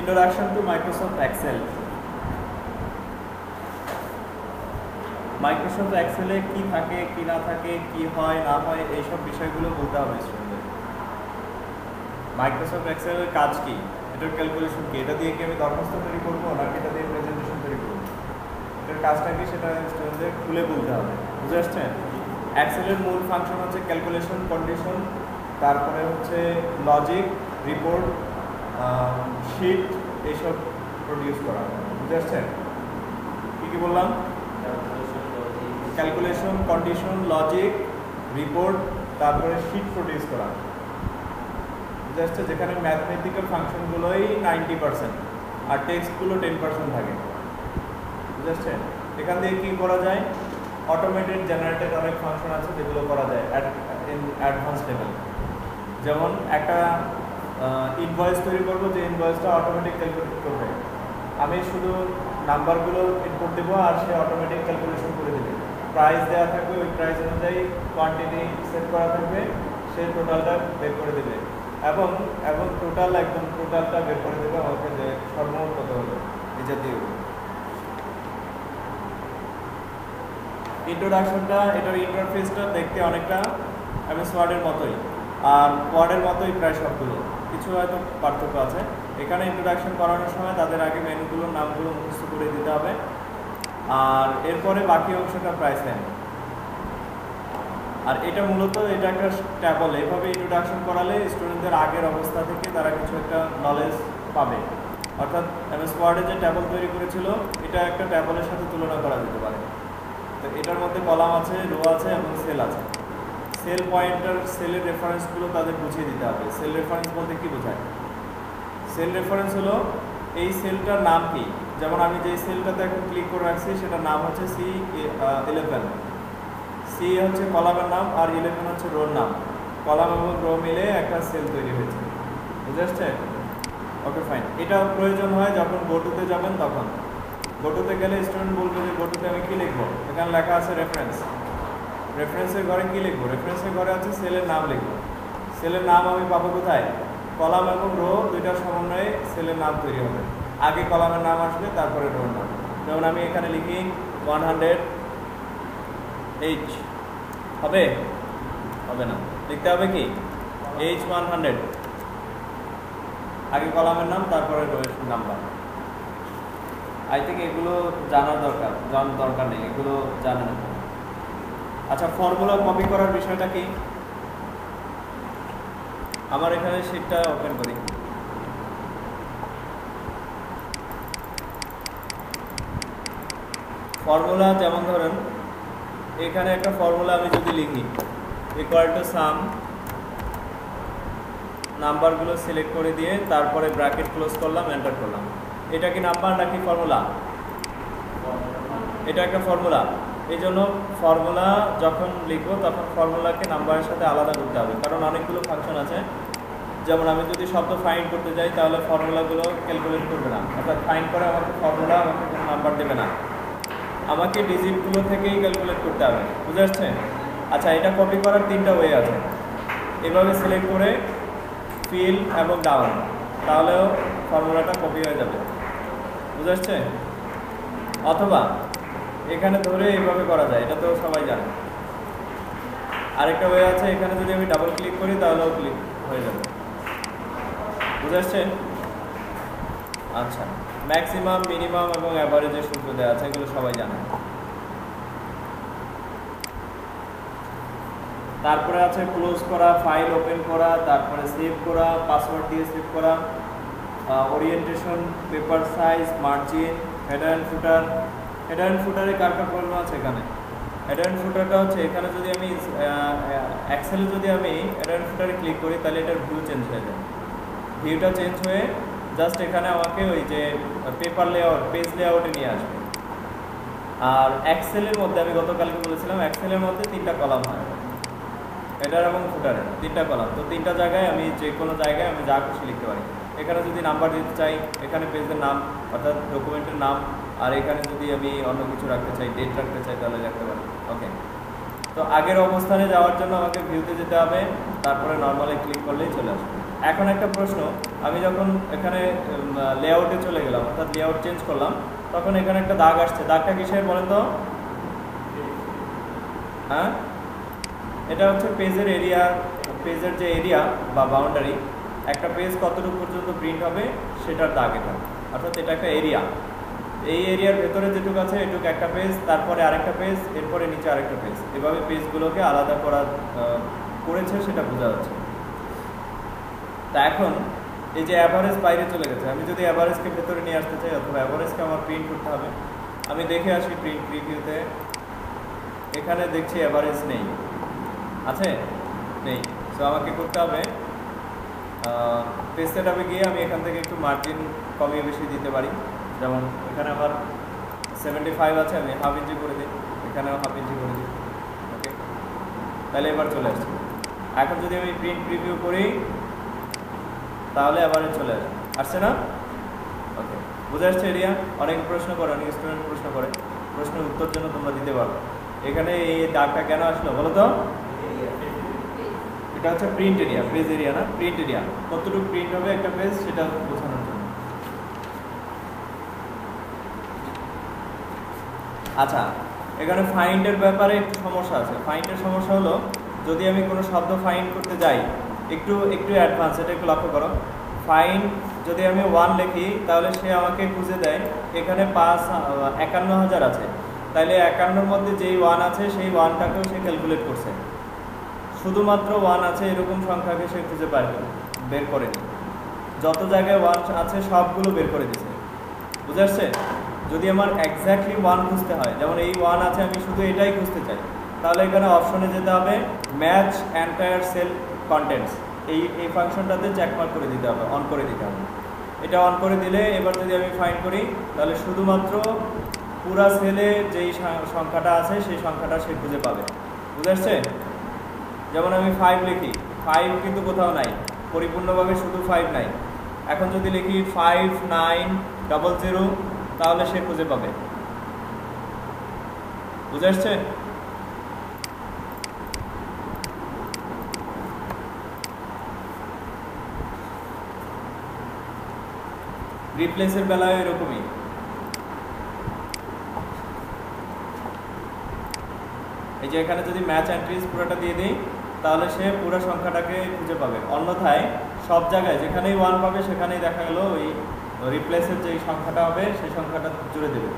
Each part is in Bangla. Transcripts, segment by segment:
Introduction to Microsoft Excel. Microsoft এক্সেলে কি থাকে কি না থাকে কি হয় না হয় এইসব বিষয়গুলো বলতে হবে স্টুডেন্টদের। মাইক্রোসফট এক্সেলের কাজ কি, এটার ক্যালকুলেশন কি, এটা দিয়ে কি আমি দরখাস্ত তৈরি করবো নাকি এটা দিয়ে প্রেজেন্টেশন তৈরি করবো, এটার কাজটা কি সেটা স্টুডেন্টদের খুলে বলতে হবে। বুঝে আসছেন? এক্সেলের মূল ফাংশন হচ্ছে ক্যালকুলেশন, কন্ডিশন, তারপরে হচ্ছে লজিক, রিপোর্ট, শিট এইসব প্রডিউস করা। বুঝে আসছেন? কী কী বললাম? ক্যালকুলেশন, কন্ডিশন, লজিক, রিপোর্ট, তারপরে শিট প্রডিউস করা। বুঝে আসছে? যেখানে ম্যাথমেটিক্যাল ফাংশনগুলোই 90% আর টেক্সটগুলো 10% থাকে। বুঝে আসছে? এখান থেকে কী করা যায়? অটোমেটেড জেনারেটেড অনেক ফাংশন আছে যেগুলো করা যায় অ্যাডভান্স লেভেল। যেমন একটা ইনভয়েস তৈরি করবো, যে ইনভয়েসটা অটোমেটিক ক্যালকুলেট করবে। আমি শুধু নাম্বারগুলো ইনপুট দেবো আর সে অটোমেটিক ক্যালকুলেশন করে দেবে। প্রাইস দেওয়া থাকবে, ওই প্রাইস অনুযায়ী কোয়ান্টিটি সেট করা থাকবে, সে টোটালটা বের করে দেবে এবং টোটালটা বের করে দেবে আমাকে, যে সর্বমোট কত হলো এই জাতীয়। ইন্ট্রোডাকশনটা, এটার ইন্টারফেসটা দেখতে অনেকটা এমএস ওয়ার্ডের মতোই আর ওয়ার্ডের মতোই প্রায় সবগুলো, কিছু হয়তো পার্থক্য আছে। এখানে ইন্ট্রোডাকশন করানোর সময় তাদের আগে মেনুগুলোর নামগুলো মুখস্থ করে দিতে হবে আর এরপরে বাকি অংশটা প্রায় সেম। আর এটা মূলত এটা একটা ট্যাবল, এভাবে ইন্ট্রোডাকশন করালে স্টুডেন্টদের আগের অবস্থা থেকে তারা কিছু একটা নলেজ পাবে। অর্থাৎ এমএস ওয়ার্ডে যে ট্যাবল তৈরি করেছিল এটা একটা ট্যাবলের সাথে তুলনা করা যেতে পারে। তো এটার মধ্যে কলাম আছে, রো আছে এবং সেল আছে। সেল পয়েন্টার, সেলের রেফারেন্সগুলো তাদের বুঝিয়ে দিতে হবে। সেল রেফারেন্স বলতে কি বোঝায়? সেল রেফারেন্স হলো এই সেলটার নাম কি। যেমন আমি যে সেলটাতে এখন ক্লিক করে রাখছি সেটার নাম হচ্ছে C11। সি হচ্ছে কলামের নাম আর 11 হচ্ছে রোর নাম। কলাম এবং রো মিলে একটা সেল তৈরি হয়েছে। বুঝে আসছে? ওকে, ফাইন। এটা প্রয়োজন হয় যখন গোটুতে যাবেন তখন। গোটুতে গেলে স্টুডেন্ট বলবে যে গোটুতে আমি কী লিখবো, এখানে লেখা আছে রেফারেন্স। রেফারেন্সের ঘরে কী লিখবো? রেফারেন্সের ঘরে আছে সেলের নাম লিখবো। সেলের নাম আমি পাবো কোথায়? কলাম এবং রো দুইটার সমন্বয়ে সেলের নাম তৈরি হবে। আগে কলামের নাম আসবে, তারপরে রোর নাম। যেমন আমি এখানে লিখি 100H, হবে? হবে না, লিখতে হবে কি H100। আগে কলামের নাম, তারপরে রোয়ের নাম্বার। আই থিঙ্ক এগুলো জানার দরকার নেই, এগুলো জানেন। আচ্ছা, ফর্মুলা কপি করার বিষয়টা কি? আমার এখানে শিটটা ওপেন করি। ফর্মুলা যেমন ধরেন এখানে একটা ফর্মুলা আমি যদি লিখি ইকুয়াল টু সাম, নাম্বারগুলো সিলেক্ট করে দিয়ে তারপরে ব্র্যাকেট ক্লোজ করলাম, এন্টার করলাম। এটা কি নাম্বার নাকি ফর্মুলা? এটা একটা ফর্মুলা। এই জন্য ফর্মুলা যখন লিখবো তখন ফর্মুলাকে নাম্বারের সাথে আলাদা করতে হবে, কারণ অনেকগুলো ফাংশন আছে। যেমন আমি যদি শব্দ ফাইন্ড করতে যাই তাহলে ফর্মুলাগুলো ক্যালকুলেট করবে না, অর্থাৎ ফাইন্ড করে আমাকে ফর্মুলা আমাকে কোনো নাম্বার দেবে না, আমাকে ডিজিটগুলো থেকেই ক্যালকুলেট করতে হবে। বুঝে আসছে? আচ্ছা, এটা কপি করার 3টা ওয়ে আছে। এভাবে সিলেক্ট করে ফিল এবং ডাউন, তাহলেও ফর্মুলাটা কপি হয়ে যাবে। বুঝে আসছে? অথবা এখানে ধরে এইভাবে করা যায়, এটা তো সবাই জানে। আরেকটা ওয়ে আছে, এখানে যদি আমি ডাবল ক্লিক করি তাহলেও ক্লিক হয়ে যাবে। বুঝে আসছে? আচ্ছা, ম্যাক্সিমাম, মিনিমাম এবং অ্যাভারেজের সূত্র দেওয়া আছে, এগুলো সবাই জানে। তারপরে আছে ক্লোজ করা, ফাইল ওপেন করা, তারপরে সেভ করা, পাসওয়ার্ড দিয়ে সেভ করা, orientation, paper size, margin, header and footer. Header and ফুটারে কার কার প্রবলেম আছে এখানে? হেডার অ্যান্ড ফুটারটা হচ্ছে এখানে যদি আমি এক্সেলে যদি আমি হেডার অ্যান্ড ফুটারে ক্লিক করি তাহলে এটার ভিউ চেঞ্জ হয়ে যায়। ভিউটা চেঞ্জ হয়ে জাস্ট এখানে আমাকে ওই যে পেপার লেআউট, পেজ লেআউটে নিয়ে আসবে। আর এক্সেলের মধ্যে আমি গতকালকে বলেছিলাম এক্সেলের মধ্যে 3টা কলাম হয়, হেডার এবং ফুটারে 3টা কলাম। তো 3টা জায়গায় আমি যে কোনো জায়গায় আমি যা খুশি লিখতে পারি। এখানে যদি নাম্বার দিতে চাই, এখানে পেজের নাম অর্থাৎ ডকুমেন্টের নাম, আর এখানে যদি আমি অন্য কিছু রাখতে চাই, ডেট রাখতে চাই, তাহলে রাখতে পারি। ওকে, তো আগের অবস্থানে যাওয়ার জন্য আমাকে ভিউতে যেতে হবে, তারপরে নর্মালি ক্লিক করলেই চলে আসবে। এখন একটা প্রশ্ন, আমি যখন এখানে লেআউটে চলে গেলাম, অর্থাৎ লেআউট চেঞ্জ করলাম, তখন এখানে একটা দাগ আসছে। দাগটা কিসের বলেন তো? হ্যাঁ, এটা হচ্ছে পেজের এরিয়া, পেজের যে এরিয়া বা বাউন্ডারি, একটা পেজ কতটুকু পর্যন্ত প্রিন্ট হবে সেটার দাগ এটা, অর্থাৎ এটা একটা এরিয়া। এই এরিয়ার ভেতরে যেটুকু আছে এটুকু একটা পেজ, তারপরে আরেকটা পেজ, এরপরে নিচে আরেকটা পেজ, এভাবে পেজগুলোকে আলাদা করেছে সেটা বোঝা যাচ্ছে। তা এখন এই যে অ্যাভারেজ বাইরে চলে গেছে, আমি যদি অ্যাভারেজকে ভেতরে নিয়ে আসতে চাই অথবা অ্যাভারেজকে আমার প্রিন্ট করতে হবে, আমি দেখে আসি প্রিন্ট প্রিভিউতে, এখানে দেখছি অ্যাভারেজ নেই, আছে নেই। সো আমাকে করতে হবে পেজ সেটআপে গিয়ে আমি এখান থেকে একটু মার্জিন কমিয়ে বেশি দিতে পারি। যেমন এখানে আমার 75 আছে, আমি হাফ ইঞ্চি করে দিই, এখানেও হাফ ইঞ্চি করে দিই। ওকে, তাহলে এবার চলে আসছে। এখন যদি আমি প্রিন্ট প্রিভিউ করি তাহলে অ্যাভারেজ চলে আসছে না? ওকে, বুঝে আসছে এরিয়া? অনেক প্রশ্ন করে, অনেক স্টুডেন্ট প্রশ্ন করে, প্রশ্নের উত্তর জন্য তোমরা দিতে পারো। এখানে এই দাগটা কেন আসলো বলো তো? এটা হচ্ছে প্রিন্ট এরিয়া, পেজ এরিয়া না, প্রিন্ট এরিয়া। কতটুকু প্রিন্ট হবে একটা পেজ সেটা বোঝানোর জন্য। আচ্ছা, এখানে ফাইন্ডের ব্যাপারে একটু সমস্যা আছে। ফাইন্ডের সমস্যা হলো, যদি আমি কোনো শব্দ ফাইন্ড করতে যাই, একটু অ্যাডভান্স, এটা একটু লক্ষ্য করো। ফাইন্ড যদি আমি 1 লিখি তাহলে সে আমাকে খুঁজে দেয় এখানে 51,000 আছে, তাহলে 51-র মধ্যে যেই 1 আছে সেই 1টাকেও সে ক্যালকুলেট করছে। শুধুমাত্র 1 আছে এরকম সংখ্যাকে সে খুঁজে বের করেনি, যত জায়গায় 1 আছে সবগুলো বের করে দিছে। বুঝে আসছে? যদি আমার এক্স্যাক্টলি 1 খুঁজতে হয়, যেমন এই 1 আছে, আমি শুধু এটাই খুঁজতে চাই, তাহলে এখানে অপশনে যেতে হবে ম্যাচ এন্টায়ার সেল কন্টেন্টস, এই ফাংশনটাতে চেকমার্ক করে দিতে হবে, অন করে দিতে হবে। এটা অন করে দিলে এবার যদি আমি ফাইন্ড করি তাহলে শুধুমাত্র পুরা সেলে যেই সংখ্যাটা আছে সেই সংখ্যাটা সে খুঁজে পাবে। বুঝে আসছে? যেমন আমি 5 লিখি, 5 কিন্তু কোথাও নাই, পরিপূর্ণভাবে শুধু 5 নাই। এখন যদি লিখি 5900 তাহলে সে খুঁজে পাবে। বুঝে আসছে? রিপ্লেসের বেলায় এরকমই। এই যে এখানে যদি ম্যাচ এন্ট্রিজ পুরোটা দিয়ে দিই তাহলে সে পুরো সংখ্যাটাকে খুঁজে পাবে। অন্যথায় সব জায়গায় যেখানেই 1 পাবে সেখানেই দেখা গেল ওই রিপ্লেসের যে সংখ্যাটা হবে সেই সংখ্যাটা জুড়ে দেবে।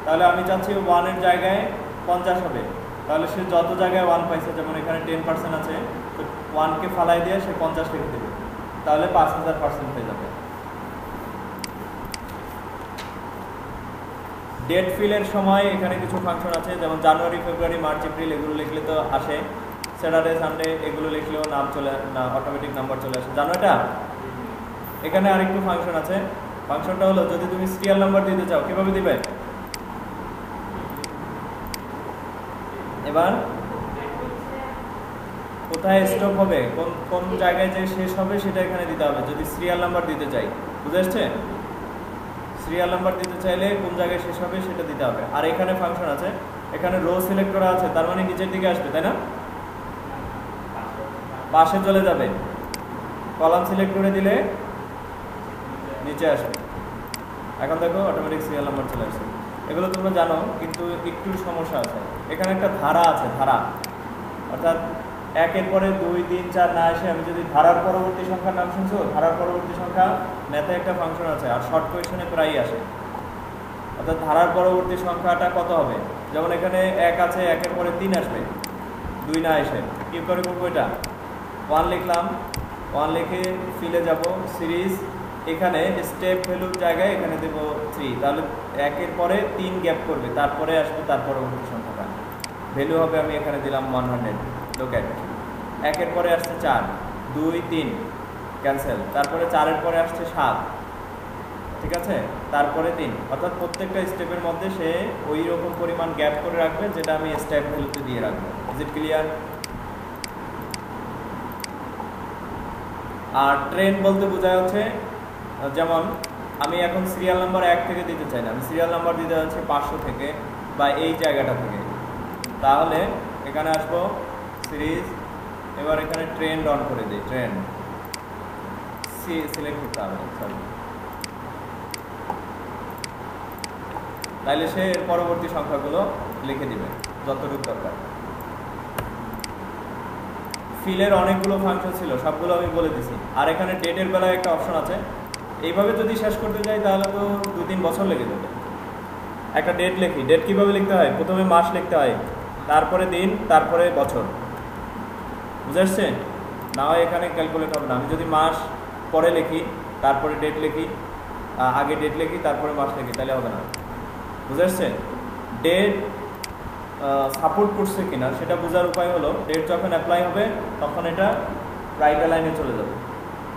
তাহলে আমি চাচ্ছি 1-এর জায়গায় 50 হবে, তাহলে সে যত জায়গায় 1 পাইছে, যেমন এখানে 10% আছে, তো 1কে ফালাই দিয়ে সে 50 লিখে দেবে, তাহলে 5000% হয়ে যাবে। ডেট ফিলের সময় এখানে কিছু ফাংশন আছে, যেমন জানুয়ারি, ফেব্রুয়ারি, মার্চ, এপ্রিল এগুলো লিখলে তো আসে, স্যাটারডে, সানডে এগুলো লিখলেও নাম অটোমেটিক নাম্বার চলে আসে। জানো এটা? এখানে আরেকটু ফাংশন আছে। ফাংশনটা হলো, যদি তুমি সিরিয়াল নাম্বার দিতে চাও কিভাবে দিবে? এবার কোথায় স্টপ হবে, কোন জায়গায় যে শেষ হবে সেটা এখানে দিতে হবে যদি সিরিয়াল নাম্বার দিতে চাই। বুঝে আসছে? সিরিয়াল নাম্বার দিতে চাইলে কোন জায়গায় শেষ হবে সেটা দিতে হবে। আর এখানে ফাংশন আছে, এখানে রো সিলেক্ট করা আছে, তার মানে নিচের দিকে আসবে, তাই না? পাশে চলে যাবে। কলাম সিলেক্ট করে দিলে নিচে আসবে। এখন দেখো অটোমেটিক সিরিয়াল নাম্বার চলে আসছে। এগুলো তোমরা জানো, কিন্তু একটু সমস্যা আছে। এখানে একটা ধারা আছে, ধারা, অর্থাৎ 1-এর পরে 2, 3, 4 না এসে আমি যদি ধারার পরবর্তী সংখ্যার নাম শুনছো, ধারার পরবর্তী সংখ্যা ম্যাথে একটা ফাংশন আছে, আর শর্ট কোয়েশনে প্রায়ই আসে। অর্থাৎ ধারার পরবর্তী সংখ্যাটা কত হবে, যেমন এখানে 1 আছে, 1-এর পরে 3 আসবে, 2 না এসে কি করে করবো? এটা 1 লিখলাম, 1 লিখে ফিলে যাব, সিরিজ, এখানে স্টেপ ভ্যালুর জায়গায় এখানে দেবো 3, তাহলে 1-এর পরে 3 গ্যাপ করবে, তারপরে আসবে তার পরবর্তী সংখ্যাটা, ভ্যালু হবে আমি এখানে দিলাম 100। লোকেট 1-এর পরে আসছে 4, 2, 3 ক্যান্সেল, তারপরে 4-এর পরে আসছে 7, ঠিক আছে, তারপরে 3, অর্থাৎ প্রত্যেকটা স্টেপের মধ্যে সে ওই রকম পরিমাণ গ্যাপ করে রাখবে যেটা আমি স্টেপ ভ্যালুতে দিয়ে রাখবো। Is it clear? আর ট্রেন বলতে বোঝা যাচ্ছে, যেমন আমি এখন সিরিয়াল নাম্বার 1 থেকে দিতে চাই না, আমি সিরিয়াল নাম্বার দিতে যাচ্ছি 500 থেকে বা এই জায়গাটা থেকে, তাহলে এখানে আসবো সিরিজ, এবার এখানে ট্রেন্ড অন করে দিই, ট্রেন্ড সিলেক্ট করতে হবে, সরি। তাইলে সে পরবর্তী সংখ্যাগুলো লিখে দিবে যতটুকু দরকার। ফিলের অনেকগুলো ফাংশন ছিল, সবগুলো আমি বলে দিছি। আর এখানে ডেটের বেলায় একটা অপশন আছে। এইভাবে যদি শেষ করতে যাই তাহলে তো 2-3 বছর লেগে যাবে। একটা ডেট লিখি, ডেট কিভাবে লিখতে হয়? প্রথমে মাস লিখতে হয়, তারপরে দিন, তারপরে বছর। বুঝে আসছে? না হয় এখানে ক্যালকুলেট হবে না। আমি যদি মাস পরে লিখি, তারপরে ডেট লিখি, আগে ডেট লিখি, তারপরে মাস লিখি, তাহলে হবে না। বুঝে আসছে? ডেট সাপোর্ট করছে কিনা সেটা বোঝার উপায় হলো, ডেট যখন অ্যাপ্লাই হবে তখন এটা রাইট লাইনে চলে যাবে,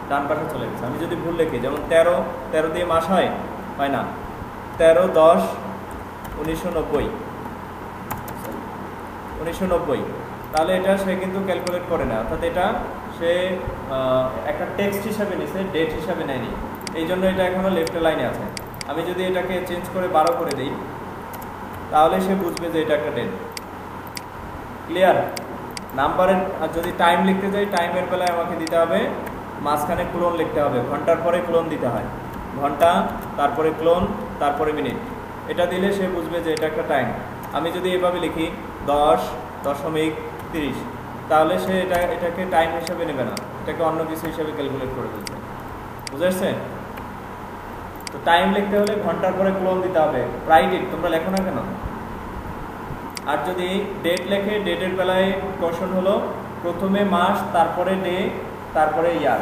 ডান পাশে চলে গেছে। আমি যদি ভুল লিখি, যেমন 13 দিয়ে মাস হয় না, 13/10/1990, তাহলে এটা সে কিন্তু ক্যালকুলেট করে না, অর্থাৎ এটা সে একটা টেক্সট হিসাবে নিছে, ডেট হিসাবে নেয়নি। এই জন্য এটা এখনো লেফট লাইনে আছে। আমি যদি এটাকে চেঞ্জ করে 12 করে দিই তাহলে সে বুঝবে যে এটা একটা ডেট। ক্লিয়ার? নাম্বারের যদি টাইম লিখতে যাই, টাইমের বেলায় আমাকে দিতে হবে মাঝখানে ক্লোন লিখতে হবে, ঘন্টার পরে ক্লোন দিতে হয়, ঘন্টা, তারপরে ক্লোন, তারপরে মিনিট। এটা দিলে সে বুঝবে যে এটা একটা টাইম। আমি যদি এভাবে লিখি 10.30, তাহলে সে এটাকে টাইম হিসেবে নেবে না, এটাকে অন্য কিছু হিসেবে ক্যালকুলেট করে দিচ্ছে। বুঝে আসছে? তো টাইম লিখতে হলে ঘন্টার পরে ক্লোন দিতে হবে। রাইট ইট, তোমরা লেখো না কেন? আর যদি ডেট লেখে, ডেটের বেলায় কোশ্চেন হলো প্রথমে মাস, তারপরে ডে, তারপরে ইয়ার।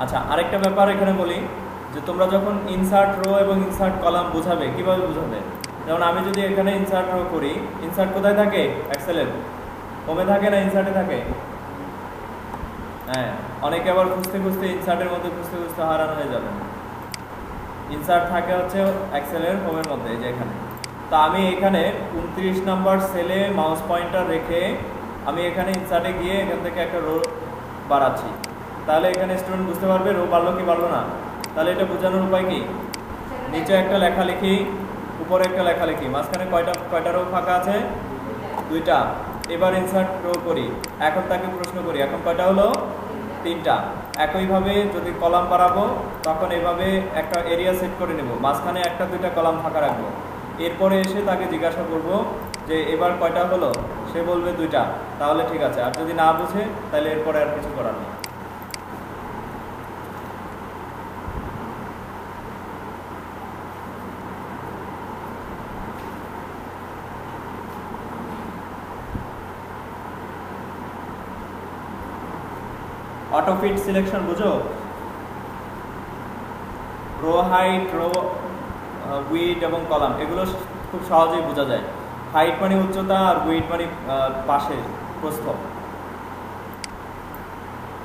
আচ্ছা, আরেকটা ব্যাপার এখানে বলি যে তোমরা যখন ইনসার্ট রো এবং ইনসার্ট কলাম বোঝাবে, কিভাবে বোঝাবে? যেমন আমি যদি এখানে ইনসার্ট রো করি, ইনসার্ট কোথায় থাকে? এক্সেলের হোমে থাকে না ইনসার্টে থাকে? হ্যাঁ, অনেকে আবার খুঁজতে খুঁজতে ইনসার্টের মধ্যে খুঁজতে খুঁজতে হারান হয়ে যাবে। ইনসার্ট থাকে হচ্ছে এক্সেলের হোমের মধ্যে, যে এখানে। তো আমি এখানে 29 নম্বর সেলে মাউস পয়েন্টার রেখে আমি এখানে ইনসার্টে গিয়ে এখান থেকে একটা রো বাড়াচ্ছি, তাহলে এখানে স্টুডেন্ট বুঝতে পারবে রো বাড়লো কি বাড়লো না। তাহলে এটা বোঝানোর উপায় কি? নিচে একটা লেখা লিখি, উপরে একটা লেখা লিখি, মাঝখানে কয়টা রো ফাঁকা আছে? 2টা। এবার ইনসার্ট রো করি, এখন তাকে প্রশ্ন করি এখন কয়টা হলো? 3টা। একইভাবে যদি কলাম বাড়াবো তখন এভাবে একটা এরিয়া সেট করে নেব, মাঝখানে 1-2টা কলাম ফাঁকা রাখবো। এরপরে এসে তাকে জিজ্ঞাসা করব যে এবার কয়টা হলো, সে বলবে 2টা, তাহলে ঠিক আছে। আর যদি না বুঝে তাহলে এরপরে আর কিছু করার নেই। অটো ফিট সিলেকশন বুঝো? রো হাইট, রো উইড এবং কলাম, এগুলো খুব সহজেই বোঝা যায়। হাইট মানে উচ্চতা, আর উইড মানে পাশে প্রস্থ।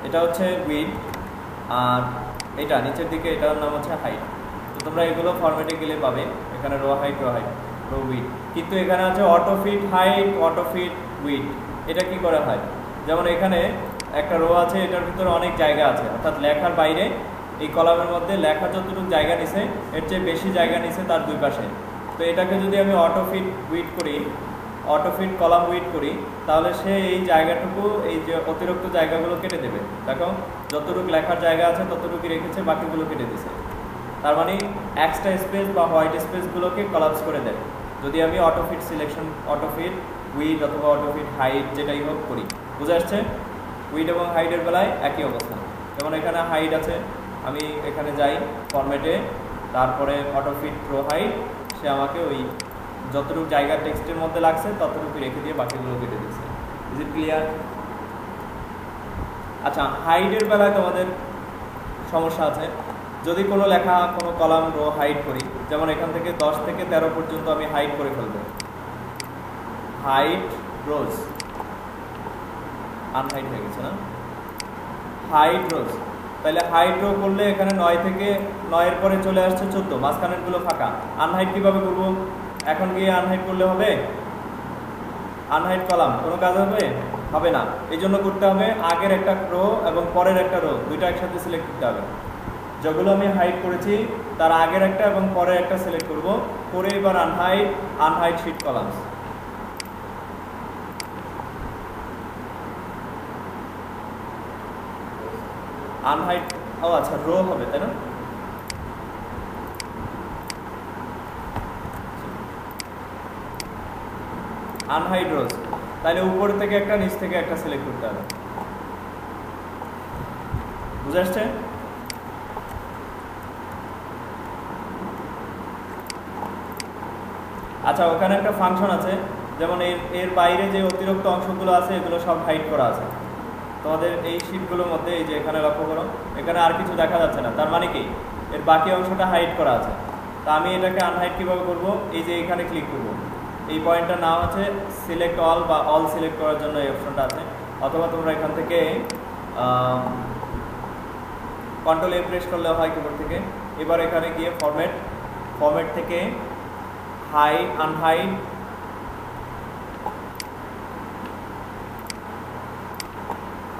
এটা হচ্ছে উইড, আর এটা নিচের দিকে এটার নাম হচ্ছে হাইট। তো তোমরা এগুলো ফরম্যাটে গেলে পাবে, এখানে রো হাইট, রো উইড। কিন্তু এখানে আছে auto fit height, auto fit width. এটা কি করে হয়? যেমন এখানে একটা রো আছে, এটার ভিতরে অনেক জায়গা আছে, অর্থাৎ লেখার বাইরে এই কলামের মধ্যে লেখা যতটুকু জায়গা নিছে এর চেয়ে বেশি জায়গা নিছে তার দুই পাশে। তো এটাকে যদি আমি অটো ফিট উইড করি, অটো ফিট কলাম উইড করি, তাহলে সে এই জায়গাটুকু, এই যে অতিরিক্ত জায়গাগুলো কেটে দেবে। দেখো যতটুকু লেখার জায়গা আছে ততটুকু রেখেছে, বাকিগুলো কেটে দিছে। তার মানে এক্সট্রা স্পেস বা হোয়াইট স্পেসগুলোকে কলাপস করে দেয় যদি আমি auto fit selection, auto fit width অথবা অটো ফিট হাইট যেটাই হোক করি। বুঝে আসছে? উইড এবং হাইটের বেলায় একই অবস্থা। যেমন এখানে হাইট আছে, আমি এখানে যাই ফরম্যাটে, তারপরে অটো ফিট রো হাইট, সে আমাকে ওই যতটুকু জায়গা টেক্সটের মধ্যে লাগছে ততটুকু রেখে দিয়ে বাকিগুলো কেটে দিচ্ছে। Is it clear? আচ্ছা, হাইটের বেলায় তোমাদের সমস্যা আছে। যদি কোনো লেখা, কোনো কলাম রো হাইট করি, যেমন এখান থেকে 10 থেকে 13 পর্যন্ত আমি হাইট করে ফেলবো, হাইট রোজ, আনহাইট হয়ে গেছে না, হাইট রোজ। তাহলে হাইট রো করলে এখানে 9 থেকে 9-এর পরে চলে আসছে 14, মাঝখানের গুলো ফাঁকা। আনহাইট কিভাবে করবো? এখন গিয়ে আনহাইট করলে হবে? আনহাইট কলাম কোনো কাজ হবে? হবে না। এই জন্য করতে হবে আগের একটা রো এবং পরের একটা রো দুইটা একসাথে সিলেক্ট করতে হবে। যেগুলো আমি হাইড করেছি তার আগের একটা এবং পরের একটা সিলেক্ট করব, করে এবার আনহাইড শিট কলামস। আনহাইড, ও আচ্ছা রো হবে তাই না? আনহাইড রোজ, তাহলে উপর থেকে একটা নিচ থেকে একটা সিলেক্ট করতে হবে। বুঝে আসছে? আচ্ছা, ওখানে একটা ফাংশন আছে, যেমন এর বাইরে যে অতিরিক্ত অংশগুলো আছে এগুলো সব হাইড করা আছে তোমাদের এই শীটগুলোর মধ্যে। এই যে এখানে লক্ষ্য করো, এখানে আর কিছু দেখা যাচ্ছে না, তার মানে কি এর বাকি অংশটা হাইড করা আছে। তা আমি এটাকে আনহাইড কীভাবে করব? এই যে এখানে ক্লিক করব, এই পয়েন্টটার নাম আছে সিলেক্ট অল বা অল সিলেক্ট করার জন্য এই অপশনটা আছে, অথবা তোমরা এখান থেকে কন্ট্রোল এ প্রেস করলে হয় কিবোর্ড থেকে। এবার এখানে গিয়ে ফরম্যাট থেকে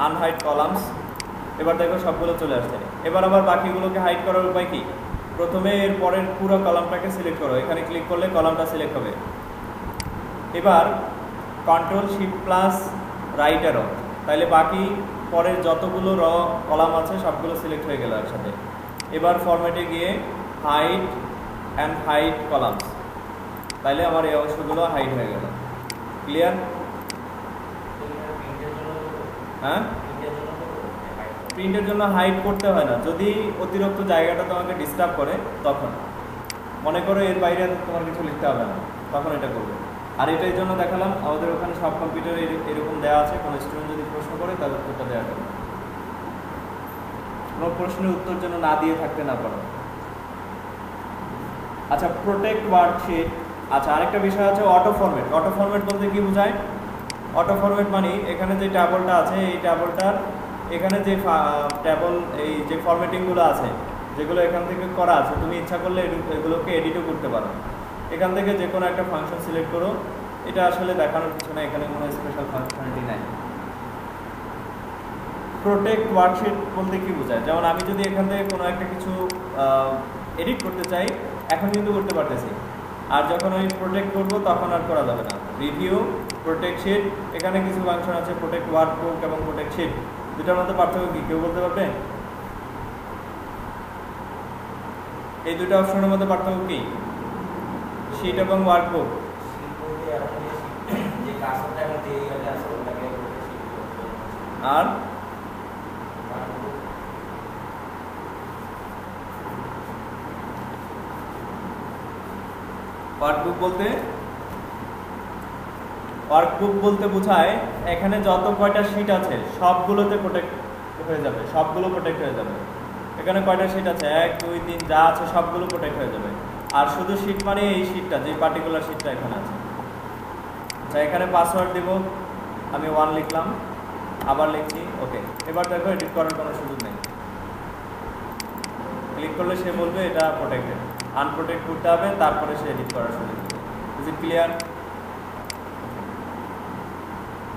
আনহাইড কলামস। এবার দেখো সবগুলো চলে আসছে। এবার আবার বাকিগুলোকে হাইড করার উপায় কি? প্রথমে এর পরের পুরো কলামটাকে সিলেক্ট করো, এখানে ক্লিক করলে কলামটা সিলেক্ট হবে। এবার control shift plus right arrow, তাহলে বাকি পরের যতগুলো কলাম আছে সবগুলো সিলেক্ট হয়ে গেল একসাথে। এবার ফরম্যাটে গিয়ে হাইড কলামস, তাহলে আমার এই অংশগুলো হাইড হয়ে গেল। ক্লিয়ার? হ্যাঁ, প্রিন্টের জন্য হাইড করতে হয় না, যদি অতিরিক্ত জায়গাটা তোমাকে ডিস্টার্ব করে তখন। মনে করো এর বাইরে তোমার কিছু লিখতে হবে না, তখন এটা করবে। আর এটার জন্য দেখালাম, আমাদের ওখানে সব কম্পিউটারে এরকম দেওয়া আছে, কোনো স্টুডেন্ট যদি প্রশ্ন করে তাহলে উত্তরটা দেওয়া যাবে। কোনো প্রশ্নের উত্তর যেন না দিয়ে থাকতে না পারো। আচ্ছা, প্রোটেক্ট ওয়ার্কশিট। আচ্ছা, আরেকটা বিষয় আছে অটো ফরম্যাট। অটো ফরম্যাট বলতে কি বোঝায়? অটো ফরম্যাট মানে এখানে যে ট্যাবলটা আছে এই ট্যাবলটার এখানে যে ট্যাবল এই যে ফরম্যাটিংগুলো আছে যেগুলো এখান থেকে করা আছে, তুমি ইচ্ছা করলে এগুলোকে এডিটও করতে পারো। এখান থেকে যে কোনো একটা ফাংশন সিলেক্ট করো। এটা আসলে দেখানোর কিছু না, এখানে কোনো স্পেশাল ফাংশনালিটি নাই। প্রোটেক্ট ওয়ার্কশিট বলতে কি বোঝায়? যেমন আমি যদি এখান থেকে কোনো একটা কিছু এডিট করতে চাই, এখন কিন্তু করতে পারতেছি, আর যখন ওই প্রোটেক্ট করবো তখন আর করা যাবে না। রিভিউ, প্রোটেক্ট শিট, এখানে কিছু ফাংশন আছে, প্রোটেক্ট ওয়ার্কবুক এবং প্রোটেক্ট শিট। দুটার মধ্যে পার্থক্য কি কেউ বলতে পারবে? এই দুটো অপশনের মধ্যে পার্থক্য কি? শিট এবং ওয়ার্কবুক। আর ওয়ার্কবুক বলতে বোঝায় এখানে যত কয়টা শিট আছে সবগুলোতে প্রোটেক্ট হয়ে যাবে, সবগুলো প্রোটেক্ট হয়ে যাবে। এখানে কয়টা শিট আছে, 1 2 3 যা আছে সবগুলো প্রোটেক্ট হয়ে যাবে। আর শুধু শিট মানে এই শিটটা, যে পার্টিকুলার শিটটা এখানে আছে। আচ্ছা, এখানে পাসওয়ার্ড দেব, আমি 1 লিখলাম, আবার লিখছি, ওকে। এবার দেখো এডিট করার কোনো সুযোগ নেই। ক্লিক করলে সে বলবে এটা প্রোটেক্টেড, আনপ্রোটেক্ট করতে হবে, তারপরে সে এডিট করার সুযোগ দেবে। Is it clear?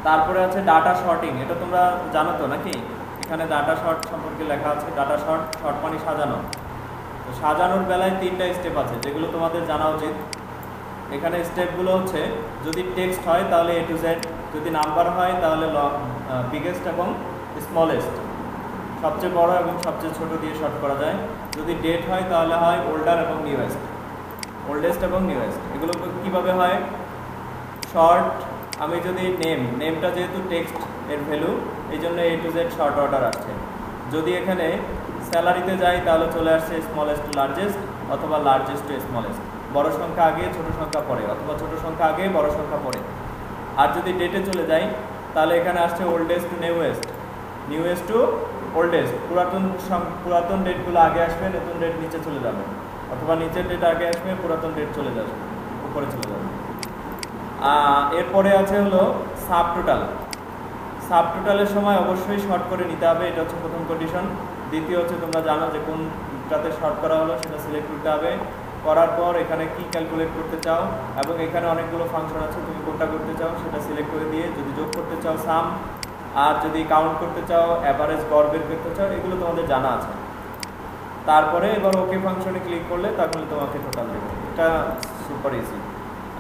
তারপরে আছে ডাটা শর্টিং। এটা তোমরা জানো তো নাকি? এখানে ডাটা শর্ট সম্পর্কে লেখা আছে। ডাটা শর্ট মানে সাজানো। তো সাজানোর বেলায় 3টা স্টেপ আছে যেগুলো তোমাদের জানা উচিত। এখানে স্টেপগুলো হচ্ছে, যদি টেক্সট হয় তাহলে A to Z, যদি নাম্বার হয় তাহলে বিগেস্ট এবং স্মলেস্ট, সবচেয়ে বড় এবং সবচেয়ে ছোট দিয়ে শর্ট করা যায়। যদি ডেট হয় তাহলে হয় ওল্ডার এবং ওল্ডেস্ট এবং নিউয়েস্ট। এগুলো কীভাবে হয়? শর্ট, আমি যদি নেমটা যেহেতু টেক্সট এর ভ্যালু, এই জন্য A to Z short order আসছে। যদি এখানে স্যালারিতে যাই তাহলে চলে আসছে স্মলেস্ট টু লার্জেস্ট, অথবা লার্জেস্ট টু স্মলেস্ট। বড় সংখ্যা আগে ছোট সংখ্যা পরে, অথবা ছোট সংখ্যা আগে বড় সংখ্যা পরে। আর যদি ডেটে চলে যাই তাহলে এখানে আসছে oldest to newest to oldest. পুরাতন ডেটগুলো আগে আসবে, নতুন ডেট নিচে চলে যাবে, অথবা নিচের ডেট আগে আসবে, পুরাতন ডেট চলে যাবে, উপরে চলে যাবে। এরপরে আছে হলো সাবটোটালের সময় অবশ্যই শর্ট করে নিতে হবে, এটা হচ্ছে প্রথম কন্ডিশন। দ্বিতীয় হচ্ছে, তোমরা জানো যে কোনটাতে শর্ট করা হলো সেটা সিলেক্ট করতে হবে। করার পর এখানে কি ক্যালকুলেট করতে চাও এবং এখানে অনেকগুলো ফাংশন আছে, তুমি কোনটা করতে চাও সেটা সিলেক্ট করে দিয়ে যদি যোগ করতে চাও সাম, আর যদি কাউন্ট করতে চাও অ্যাভারেজ গড় বের করতে চাও, এগুলো তোমাদের জানা আছে। তারপরে এবার ওকে ফাংশনে ক্লিক করলে তাহলে তোমাকে টোটাল দেবে। এটা সুপার ইজি।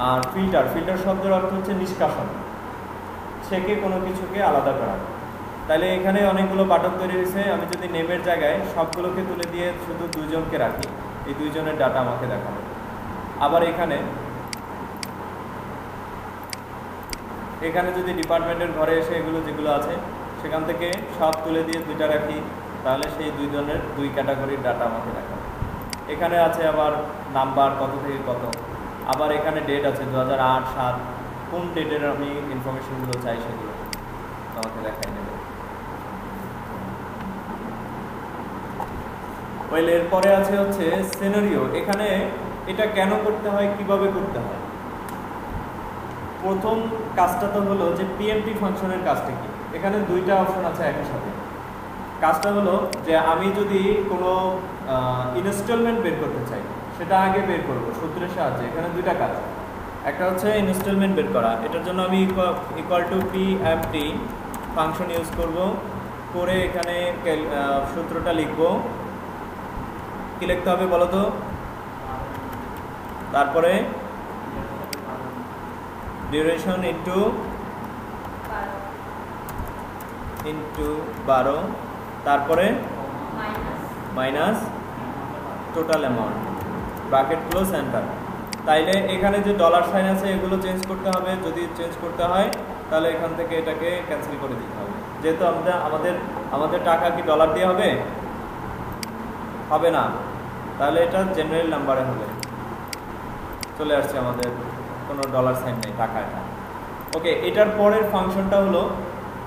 আর ফিল্টার শব্দের অর্থ হচ্ছে নিষ্কাশন, ছেকে কোনো কিছুকে আলাদা করা। তাহলে এখানে অনেকগুলো বাটন তৈরি হয়েছে, আমি যদি নেমের জায়গায় সবগুলোকে তুলে দিয়ে শুধু দুজনকে রাখি, এই দুইজনের ডাটা আমাকে দেখাবে। আবার এখানে যদি ডিপার্টমেন্টের ঘরে এসে এগুলো যেগুলো আছে সেখান থেকে সব তুলে দিয়ে দুইটা রাখি, তাহলে সেই দুইজনের দুই ক্যাটাগরির ডাটা আমাকে দেখাবে। এখানে আছে আবার নাম্বার কত থেকে কত, আবার এখানে ডেট আছে 2008, 7, কোন ডেটের আমি ইনফরমেশনগুলো চাই সেগুলো আমাকে দেখাই নেবে। ওয়েল, এরপরে আছে হচ্ছে সিনারিও। এখানে এটা কেন করতে হয়, কিভাবে করতে হয়। প্রথম কাজটা তো হলো যে পিএমটি ফাংশনের কাজটা কি। এখানে দুইটা অপশন আছে একই সাথে। কাজটা হলো যে আমি যদি কোনো ইনস্টলমেন্ট বের করতে চাই, সেটা আগে বের করবো সূত্রের সাহায্যে। এখানে দুইটা কাজ, একটা হচ্ছে ইনস্টলমেন্ট বের করা, এটার জন্য আমি equal to PMT function use করব, করে এখানে সূত্রটা লিখবো। কি লিখতে হবে বলো তো? তারপরে ডিউরেশন ইন্টু 12, তারপরে minus total amount, bracket close enter. তাইলে এখানে যে ডলার সাইন আছে এগুলো চেঞ্জ করতে হবে, যদি চেঞ্জ করতে হয় তাহলে এখান থেকে এটাকে ক্যান্সেল করে দিতে হবে। যেহেতু আমাদের টাকা কি ডলার দিয়ে হবে? হবে না, তাহলে এটা জেনারেল নাম্বারে হবে। চলে আসছে, আমাদের কোনো ডলার সাইন নেই, টাকা এটা। ওকে, এটার পরের ফাংশনটা হলো,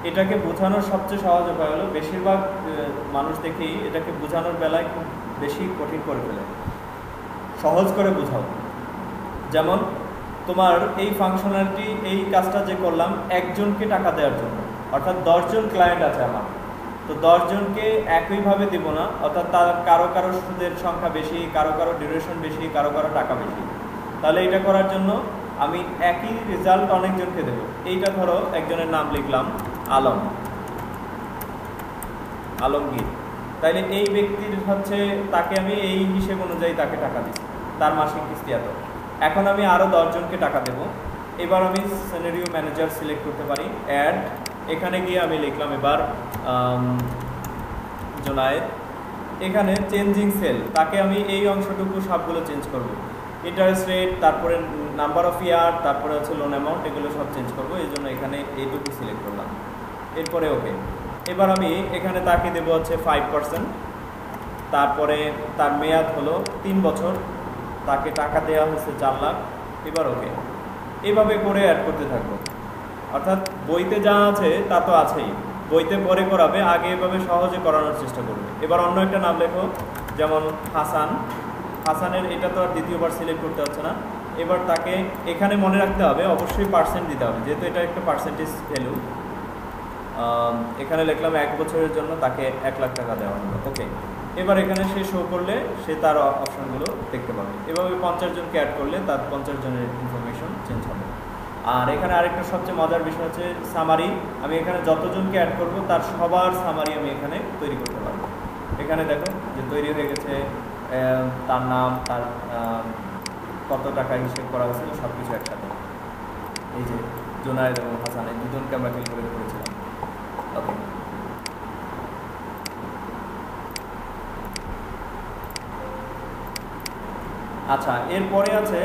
এটাকে বোঝানোর সবচেয়ে সহজ উপায় হলো, বেশিরভাগ মানুষ দেখি এটাকে বোঝানোর বেলায় খুব বেশি কঠিন করে ফেলে। সহজ করে বোঝাও। যেমন তোমার এই ফাংশনালিটি, এই কাজটা যে করলাম একজনকে টাকা দেওয়ার জন্য, অর্থাৎ 10 জন ক্লায়েন্ট আছে আমার, তো 10 জনকে একইভাবে দিব না, অর্থাৎ তার কারো সুদের সংখ্যা বেশি, কারো ডিউরেশন বেশি, কারো টাকা বেশি। তাহলে এটা করার জন্য আমি একই রেজাল্ট অনেকজনকে দেব। এইটা ধরো একজনের নাম লিখলাম আলমগীর, তাইলে এই ব্যক্তির হচ্ছে তাকে আমি এই হিসেব অনুযায়ী তাকে টাকা দিচ্ছি, তার মাসিক কিস্তি এত। এখন আমি আরও 10 জনকে টাকা দেব। এবার আমি সিনারিও ম্যানেজার সিলেক্ট করতে পারি, অ্যাড, এখানে গিয়ে আমি লিখলাম এবার জোনায়েদ। এখানে চেঞ্জিং সেল, তাকে আমি এই অংশটুকু সবগুলো চেঞ্জ করব, ইন্টারেস্ট রেট, তারপরে নাম্বার অফ ইয়ার, তারপরে হচ্ছে লোন অ্যামাউন্ট, এগুলো সব চেঞ্জ করব। এই জন্য এখানে এইটুকু সিলেক্ট করলাম। এরপরে ওকে। এবার আমি এখানে তাকে দেবো হচ্ছে 5%, তারপরে তার মেয়াদ হলো 3 বছর, তাকে টাকা দেওয়া হয়েছে 4 লাখ। এবার ওকে। এভাবে করে অ্যাড করতে থাকবো। অর্থাৎ বইতে যা আছে তা তো আছেই, বইতে পরে করাবে, আগে এভাবে সহজে করানোর চেষ্টা করবে। এবার অন্য একটা নাম লেখো, যেমন হাসানের, এটা তো আর দ্বিতীয়বার সিলেক্ট করতে হচ্ছে না। এবার তাকে এখানে মনে রাখতে হবে অবশ্যই পার্সেন্ট দিতে হবে, যেহেতু এটা একটা পার্সেন্টেজ ভ্যালু। এখানে লিখলাম 1 বছরের জন্য তাকে 1 লাখ টাকা দেওয়া হলো। ওকে, এবার এখানে সে শো করলে সে তার অপশনগুলো দেখতে পাবে। এভাবে 50 জনকে অ্যাড করলে তার 50 জনের ইনফরমেশন চেঞ্জ হবে। আর এখানে আরেকটা সবচেয়ে মজার বিষয় হচ্ছে সামারি। আমি এখানে যতজনকে অ্যাড করব তার সবার সামারি আমি এখানে তৈরি করতে পারবো। এখানে দেখো যে তৈরি হয়ে গেছে, তার নাম, তার কত টাকা হিসেব করা হয়েছিল, সব কিছু একসাথে। এই যে জোনায়েদ এবং হাসান, এই দুজনকে আমরা ক্যালকুলেট করেছিলাম। ওকে, আচ্ছা, এরপরে আছে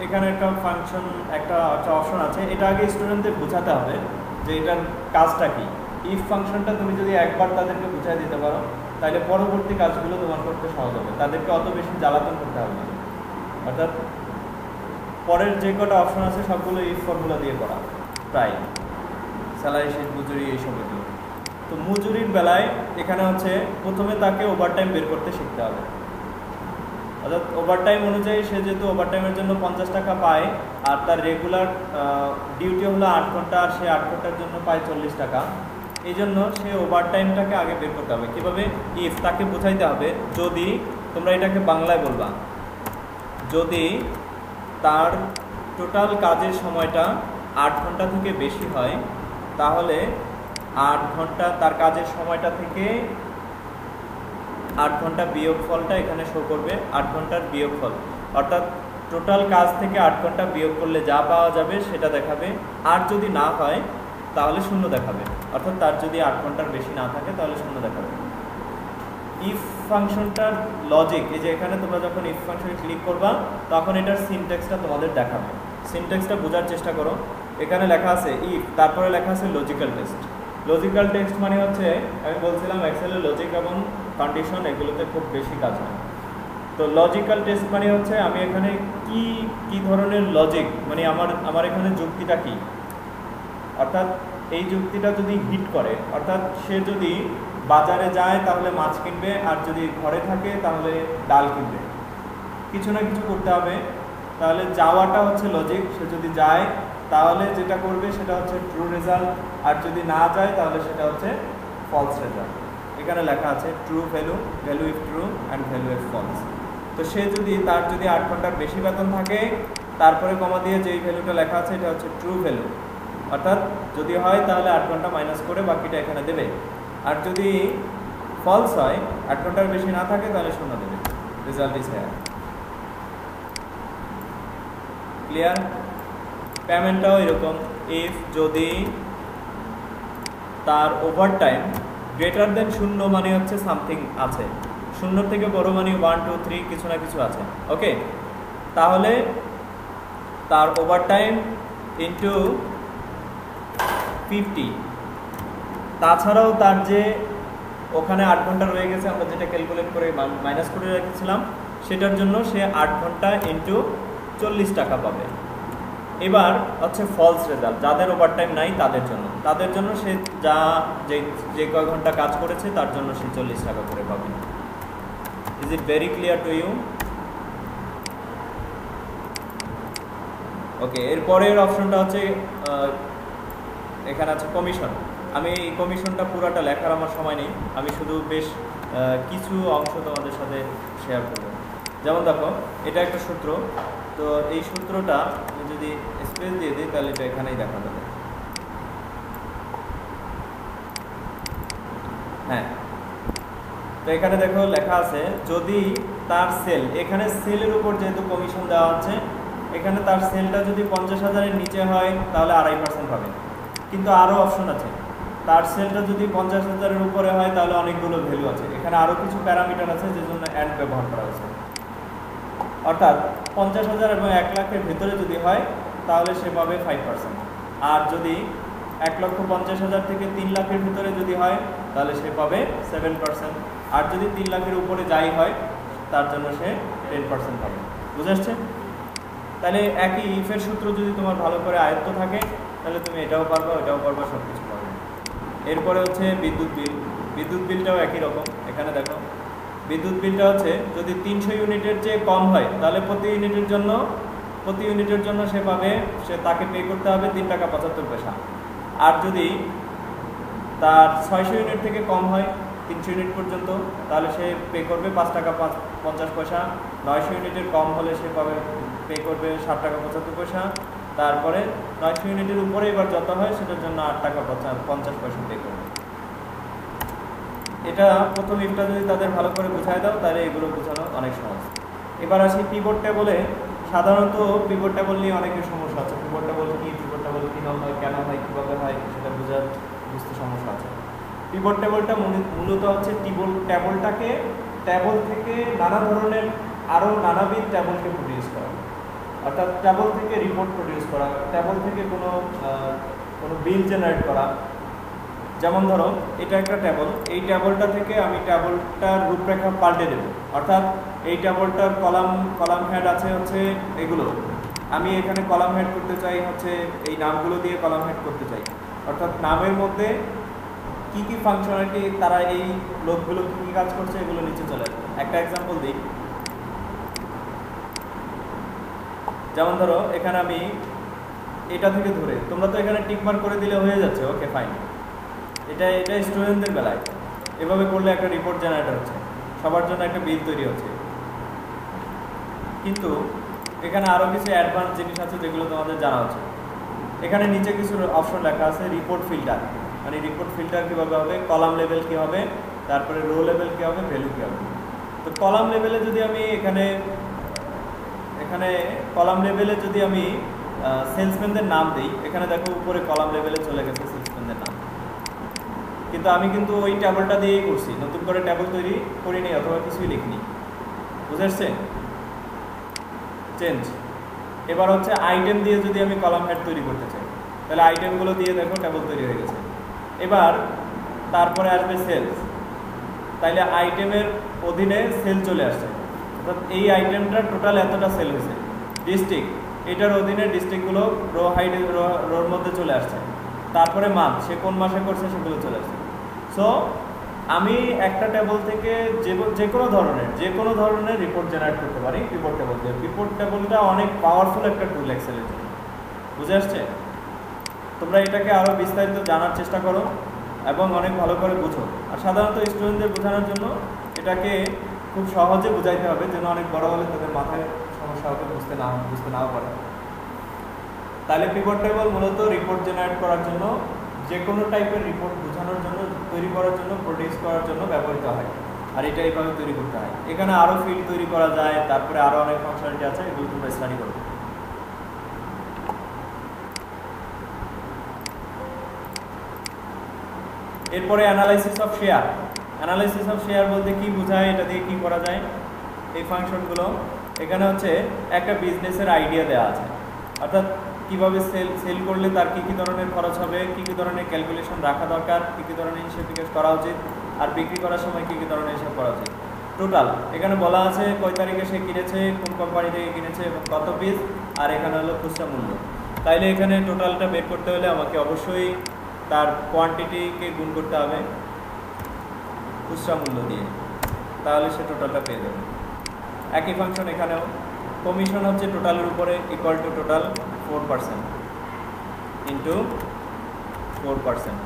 এখানে একটা ফাংশন, একটা অপশন আছে। এটা আগে স্টুডেন্টদের বোঝাতে হবে যে এটার কাজটা কি। ইফ ফাংশনটা তুমি যদি একবার তাদেরকে বুঝাই দিতে পারো, তাহলে পরবর্তী কাজগুলো তোমার করতে সহজ হবে, তাদেরকে অত বেশি জ্বালাতন করতে হবে না। অর্থাৎ পরের যে কটা অপশন আছে সবগুলো ইফ ফর্মুলা দিয়ে করা, প্রায় স্যালারি শিট, মজুরি, এইসব এগুলো। তো মজুরির বেলায় এখানে হচ্ছে প্রথমে তাকে ওভারটাইম বের করতে শিখতে হবে। অর্থাৎ ওভারটাইম অনুযায়ী সে যেহেতু ওভারটাইমের জন্য 50 টাকা পায়, আর তার রেগুলার ডিউটি হলো 8 ঘন্টা, আর সে 8 ঘন্টার জন্য পায় 40 টাকা। এই জন্য সে ওভারটাইমটাকে আগে বের করতে হবে। কীভাবে? ইফ, তাকে বোঝাইতে হবে, যদি তোমরা এটাকে বাংলায় বলবা, যদি তার টোটাল কাজের সময়টা 8 ঘন্টা থেকে বেশি হয়, তাহলে 8 ঘন্টা তার কাজের সময়টা থেকে 8 ঘন্টা বিয়োগফলটা এখানে শো করবে, 8 ঘন্টার বিয়োগফল, অর্থাৎ টোটাল কাজ থেকে 8 ঘন্টা বিয়োগ করলে যা পাওয়া যাবে সেটা দেখাবে। আর যদি না হয় তাহলে শূন্য দেখাবে, অর্থাৎ তার যদি 8 ঘন্টার বেশি না থাকে তাহলে শূন্য দেখাবে। ইফ ফাংশনটার লজিক, এই যে এখানে তোমরা যখন ইফ ফাংশনে ক্লিক করবা তখন এটার সিনট্যাক্সটা তোমাদের দেখাবে। সিনট্যাক্সটা বোঝার চেষ্টা করো। এখানে লেখা আছে ইফ, তারপরে লেখা আছে লজিক্যাল টেস্ট। লজিক্যাল টেস্ট মানে হচ্ছে, আমি বলছিলাম এক্সেলের লজিক এবং কন্ডিশন এগুলোতে খুব বেশি কাজ হয়। তো লজিক্যাল টেস্ট মানে হচ্ছে আমি এখানে কি ধরনের লজিক, মানে আমার এখানে যুক্তিটা কি, অর্থাৎ এই যুক্তিটা যদি হিট করে, অর্থাৎ সে যদি বাজারে যায় তাহলে মাছ কিনবে, আর যদি ঘরে থাকে তাহলে ডাল কিনবে, কিছু না কিছু করতে হবে। তাহলে যাওয়াটা হচ্ছে লজিক, সে যদি যায় তাহলে যেটা করবে সেটা হচ্ছে ট্রু রেজাল্ট, আর যদি না যায় তাহলে সেটা হচ্ছে ফলস রেজাল্ট। এখানে লেখা আছে true value, value if true and value if false. তো সে যদি তার যদি 8 ঘন্টার বেশি বেতন থাকে, তারপরে কমা দিয়ে যেই ভ্যালুটা লেখা আছে এটা হচ্ছে ট্রু ভ্যালু, অর্থাৎ যদি হয় তাহলে 8 ঘন্টা মাইনাস করে বাকিটা এখানে দেবে। আর যদি ফলস হয়, 8 ঘন্টার বেশি না থাকে, তাহলে শূন্য দেবে। Result is here. ক্লিয়ার? পেমেন্টটাও এরকম, ইফ যদি তার ওভারটাইম গ্রেটার দেন 0 মানে হচ্ছে সামথিং আছে, 0 থেকে বড় মানে 1 2 3 কিছু না কিছু আছে, ওকে, তাহলে তার ওভারটাইম ইন্টু 50। তাছাড়াও তার যে ওখানে 8 ঘন্টা রয়ে গেছে, আমরা যেটা ক্যালকুলেট করে মাইনাস করে রেখেছিলাম, সেটার জন্য সে 8 ঘন্টা ইন্টু 40 টাকা পাবে। এবার হচ্ছে ফলস রেজাল্ট, যাদের ওভারটাইম নাই তাদের জন্য সে যে কয় ঘন্টা কাজ করেছে তার জন্য সে 40 টাকা করে পাবে। Is it very clear to you? Okay, এরপরের অপশনটা হচ্ছে এখানে আছে কমিশন। আমি এই কমিশনটা পুরাটা লেখার আমার সময় নেই, আমি শুধু বেশ কিছু অংশ তোমাদের সাথে শেয়ার করব। যেমন দেখো, এটা একটা সূত্র, তো এই সূত্রটা আমি যদি স্পেস দিয়ে দিই তাহলে এটা এখানেই দেখা যাবে। হ্যাঁ, তো এখানে দেখো লেখা আছে যদি তার সেল, এখানে সেলের উপর যেহেতু কমিশন দেওয়া হচ্ছে, এখানে তার সেলটা যদি 50,000-এর নিচে হয় তাহলে 2.5% পাবে। কিন্তু আরও অপশন আছে, তার সেলটা যদি 50,000-এর উপরে হয় তাহলে অনেকগুলো ভ্যালু আছে, এখানে আরও কিছু প্যারামিটার আছে যে জন্য অ্যান্ড ব্যবহার করা হয়েছে। অর্থাৎ 50,000 এবং 1 লাখের ভেতরে যদি হয় তাহলে সে পাবে 5%, আর যদি 1,50,000 থেকে 3 লাখের ভিতরে যদি হয় তাহলে সে পাবে 7%, আর যদি 3 লাখের উপরে যাই হয় তার জন্য সে 10% পাবে। বুঝে আসছে? তাহলে একই ইফের সূত্র যদি তোমার ভালো করে আয়ত্ত থাকে তাহলে তুমি এটাও পারবা, ওটাও পারবা, সব কিছু পারবে। এরপরে হচ্ছে বিদ্যুৎ বিল। বিদ্যুৎ বিলটাও একই রকম। এখানে দেখো, বিদ্যুৎ বিলটা হচ্ছে যদি 300 ইউনিটের চেয়ে কম হয় তাহলে প্রতি ইউনিটের জন্য সে পাবে, তাকে পে করতে হবে 3 টাকা 75 পয়সা। আর যদি তার 600 ইউনিট থেকে কম হয়, 300 ইউনিট পর্যন্ত, তাহলে সে পে করবে 5 টাকা 50 পয়সা। 900 ইউনিটের কম হলে সে পে করবে 7 টাকা 75 পয়সা। তারপরে 900 ইউনিটের উপরে এবার যত হয় সেটার জন্য 8 টাকা 50 পয়সা পে করবে। এটা প্রথম ইফটা যদি তাদের ভালো করে বুঝাই দাও তাহলে এগুলো বোঝানো অনেক সহজ। এবার আসি পিভট টেবলে। সাধারণত পিভট টেবল নিয়ে অনেকের সমস্যা আছে। পিভট টেবল কি হয়, কেন হয়, কীভাবে হয়, সেটা বুঝতে সমস্যা আছে। পিভট টেবলটা মূলত হচ্ছে টেবলটাকে টেবল থেকে নানা ধরনের আরও নানাবিধ টেবলকে প্রডিউস করা, অর্থাৎ টেবল থেকে রিপোর্ট প্রডিউস করা, টেবল থেকে কোনো বিল জেনারেট করা। যেমন ধরো এটা একটা টেবল, এই টেবলটা থেকে আমি টেবলটার রূপরেখা পাল্টে দেব, অর্থাৎ এই টেবলটার কলাম হেড আছে হচ্ছে এগুলো, আমি এখানে কলাম হেড করতে চাই হচ্ছে এই নামগুলো দিয়ে কলাম হেড করতে চাই, অর্থাৎ নামের মধ্যে কি কি ফাংশনালিটি, তারা এই লোকগুলো কি কি কাজ করছে এগুলো নিচে চলে আসবে। একটা এক্সাম্পল দিই, যেমন ধরো এখানে আমি এটা থেকে ধরে, তোমরা তো এখানে টিকমার্ক করে দিলে হয়ে যাচ্ছে, ওকে ফাইন। এটা স্টুডেন্টদের বেলায় এভাবে করলে একটা রিপোর্ট জেনারেট হচ্ছে, সবার জন্য একটা বিল তৈরি হচ্ছে। কিন্তু এখানে আরও কিছু অ্যাডভান্স জিনিস আছে যেগুলো তোমাদের জানা উচিত। এখানে নিচে কিছু অপশন লেখা আছে, রিপোর্ট ফিল্টার, মানে রিপোর্ট ফিল্টার কীভাবে হবে, কলাম লেভেল কী হবে, তারপরে রো লেভেল কী হবে, ভ্যালু কী হবে। তো কলাম লেভেলে যদি আমি এখানে কলাম লেভেলে যদি আমি সেলসম্যানদের নাম দিই, এখানে দেখো উপরে কলাম লেভেলে চলে গেছে সেলসম্যানদের নাম, কিন্তু আমি কিন্তু ওই ট্যাবলটা দিয়েই করছি, নতুন করে ট্যাবল তৈরি করিনি অথবা কিছুই লিখিনি। বুঝে আসছে? চেঞ্জ। এবার হচ্ছে আইটেম দিয়ে যদি আমি কলাম হেড তৈরি করতে চাই, তাহলে আইটেমগুলো দিয়ে দেখো ট্যাবল তৈরি হয়ে গেছে। এবার তারপরে আসবে সেলস, তাইলে আইটেমের অধীনে সেল চলে আসছে, অর্থাৎ এই আইটেমটা টোটাল এতটা সেল হয়েছে। ডিস্ট্রিক্ট, এটার অধীনে ডিস্ট্রিক্টগুলো রো হাইডে রোর মধ্যে চলে আসছে। তারপরে মান্থ, সে কোন মাসে করছে সেগুলো চলে আসছে। সো আমি একটা টেবল থেকে যে কোনো ধরনের রিপোর্ট জেনারেট করতে পারি পিভট টেবল দিয়ে। পিভট টেবলটা অনেক পাওয়ারফুল একটা টুল এক্সেলের জন্য। বুঝে আসছে? তোমরা এটাকে আরও বিস্তারিত জানার চেষ্টা করো এবং অনেক ভালো করে বুঝো। আর সাধারণত স্টুডেন্টদের বোঝানোর জন্য এটাকে খুব সহজে বোঝাইতে হবে, যেন অনেক বড় হলে তাদের মাথায় সমস্যা হবে, বুঝতে নাও পারে। তাহলে পিভট টেবল মূলত রিপোর্ট জেনারেট করার জন্য, যে কোনো টাইপের রিপোর্ট বোঝানোর জন্য, তৈরি করার জন্য, প্রডিউস করার জন্য ব্যবহৃত হয়। আর এটা এইভাবে তৈরি করতে হয়। এখানে আরও ফিল্ড তৈরি করা যায়, তারপরে আরও অনেক ফাংশনালিটি আছে, এগুলো তোমরা স্টাডি করো। এরপরে analysis of share. Analysis of share বলতে কি বোঝায়, এটা দিয়ে কি করা যায়, এই ফাংশনগুলো। এখানে হচ্ছে একটা বিজনেসের আইডিয়া দেওয়া আছে, অর্থাৎ কীভাবে সেল করলে তার কী ধরনের খরচ হবে, কী ধরনের ক্যালকুলেশন রাখা দরকার, কী ধরনের হিসেব নিকেশ করা উচিত, আর বিক্রি করার সময় কী ধরনের হিসাব করা উচিত। টোটাল এখানে বলা আছে কয় তারিখে সে কিনেছে, কোন কোম্পানি থেকে কিনেছে এবং কত পিস, আর এখানে হলো খুচরা মূল্য। তাইলে এখানে টোটালটা বের করতে হলে আমাকে অবশ্যই তার কোয়ান্টিটিকে গুণ করতে হবে খুচরা মূল্য দিয়ে, তাহলে সে টোটালটা পেয়ে যাবে। একই ফাংশন এখানেও, কমিশন হচ্ছে টোটালের উপরে ইকুয়াল টু টোটাল 4% ইন্টু 4%,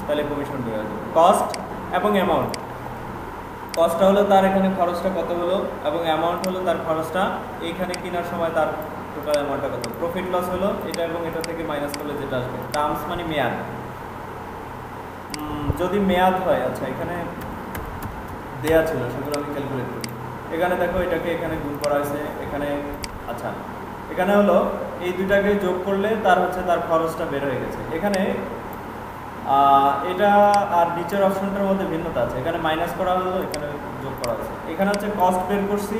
তাহলে কমিশন দেওয়া যাবে। কস্ট এবং অ্যামাউন্ট, কস্টটা হলো তার এখানে খরচটা কত হলো, এবং অ্যামাউন্ট হলো তার খরচটা এইখানে কেনার সময় তার টোটাল অ্যামাউন্টটা কত। প্রফিট লস হলো এটা এবং এটা থেকে মাইনাস করলে যেটা আসবে। টার্মস মানে মেয়াদ, যদি মেয়াদ হয়, আচ্ছা এখানে দেয়া ছিল সেগুলো আমি ক্যালকুলেট করি। এখানে দেখো এটাকে এখানে গুণ করা হয়েছে, এখানে আচ্ছা এখানে হলো এই দুটাকে যোগ করলে তার হচ্ছে তার খরচটা বের হয়ে গেছে। এখানে এটা আর নিচের অপশনটার মধ্যে ভিন্নতা আছে, এখানে মাইনাস করা হলো, এখানে যোগ করা হয়েছে। এখানে হচ্ছে কস্ট বের করছি,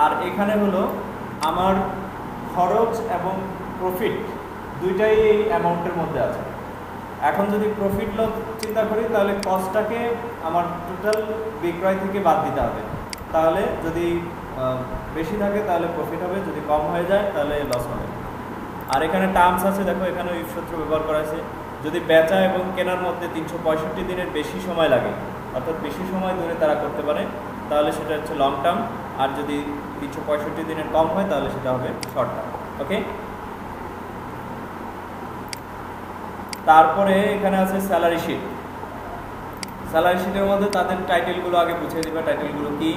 আর এখানে হলো আমার খরচ এবং প্রফিট দুইটাই এই অ্যামাউন্টের মধ্যে আছে। এখন যদি প্রফিট লস চিন্তা করি, তাহলে কস্টটাকে আমার টোটাল বিক্রয় থেকে বাদ দিতে হবে, তাহলে যদি বেশি থাকে তাহলে প্রফিট হবে, যদি কম হয়ে যায় তাহলে লস হবে। আর এখানে টার্মস আছে, দেখো এখানে ইফ সূত্র ব্যবহার করা আছে। যদি বেচা এবং কেনার মধ্যে 365 দিনের বেশি সময় লাগে, অর্থাৎ বেশি সময় ধরে তারা করতে পারে, তাহলে সেটা হচ্ছে লং টার্ম। আর যদি 365 দিনের কম হয় তাহলে সেটা হবে শর্ট টার্ম। ওকে, তারপরে এখানে আছে স্যালারি শিট। স্যালারি শিটের মধ্যে তাদের টাইটেলগুলো আগে বুঝিয়ে দেবে, টাইটেলগুলো কি।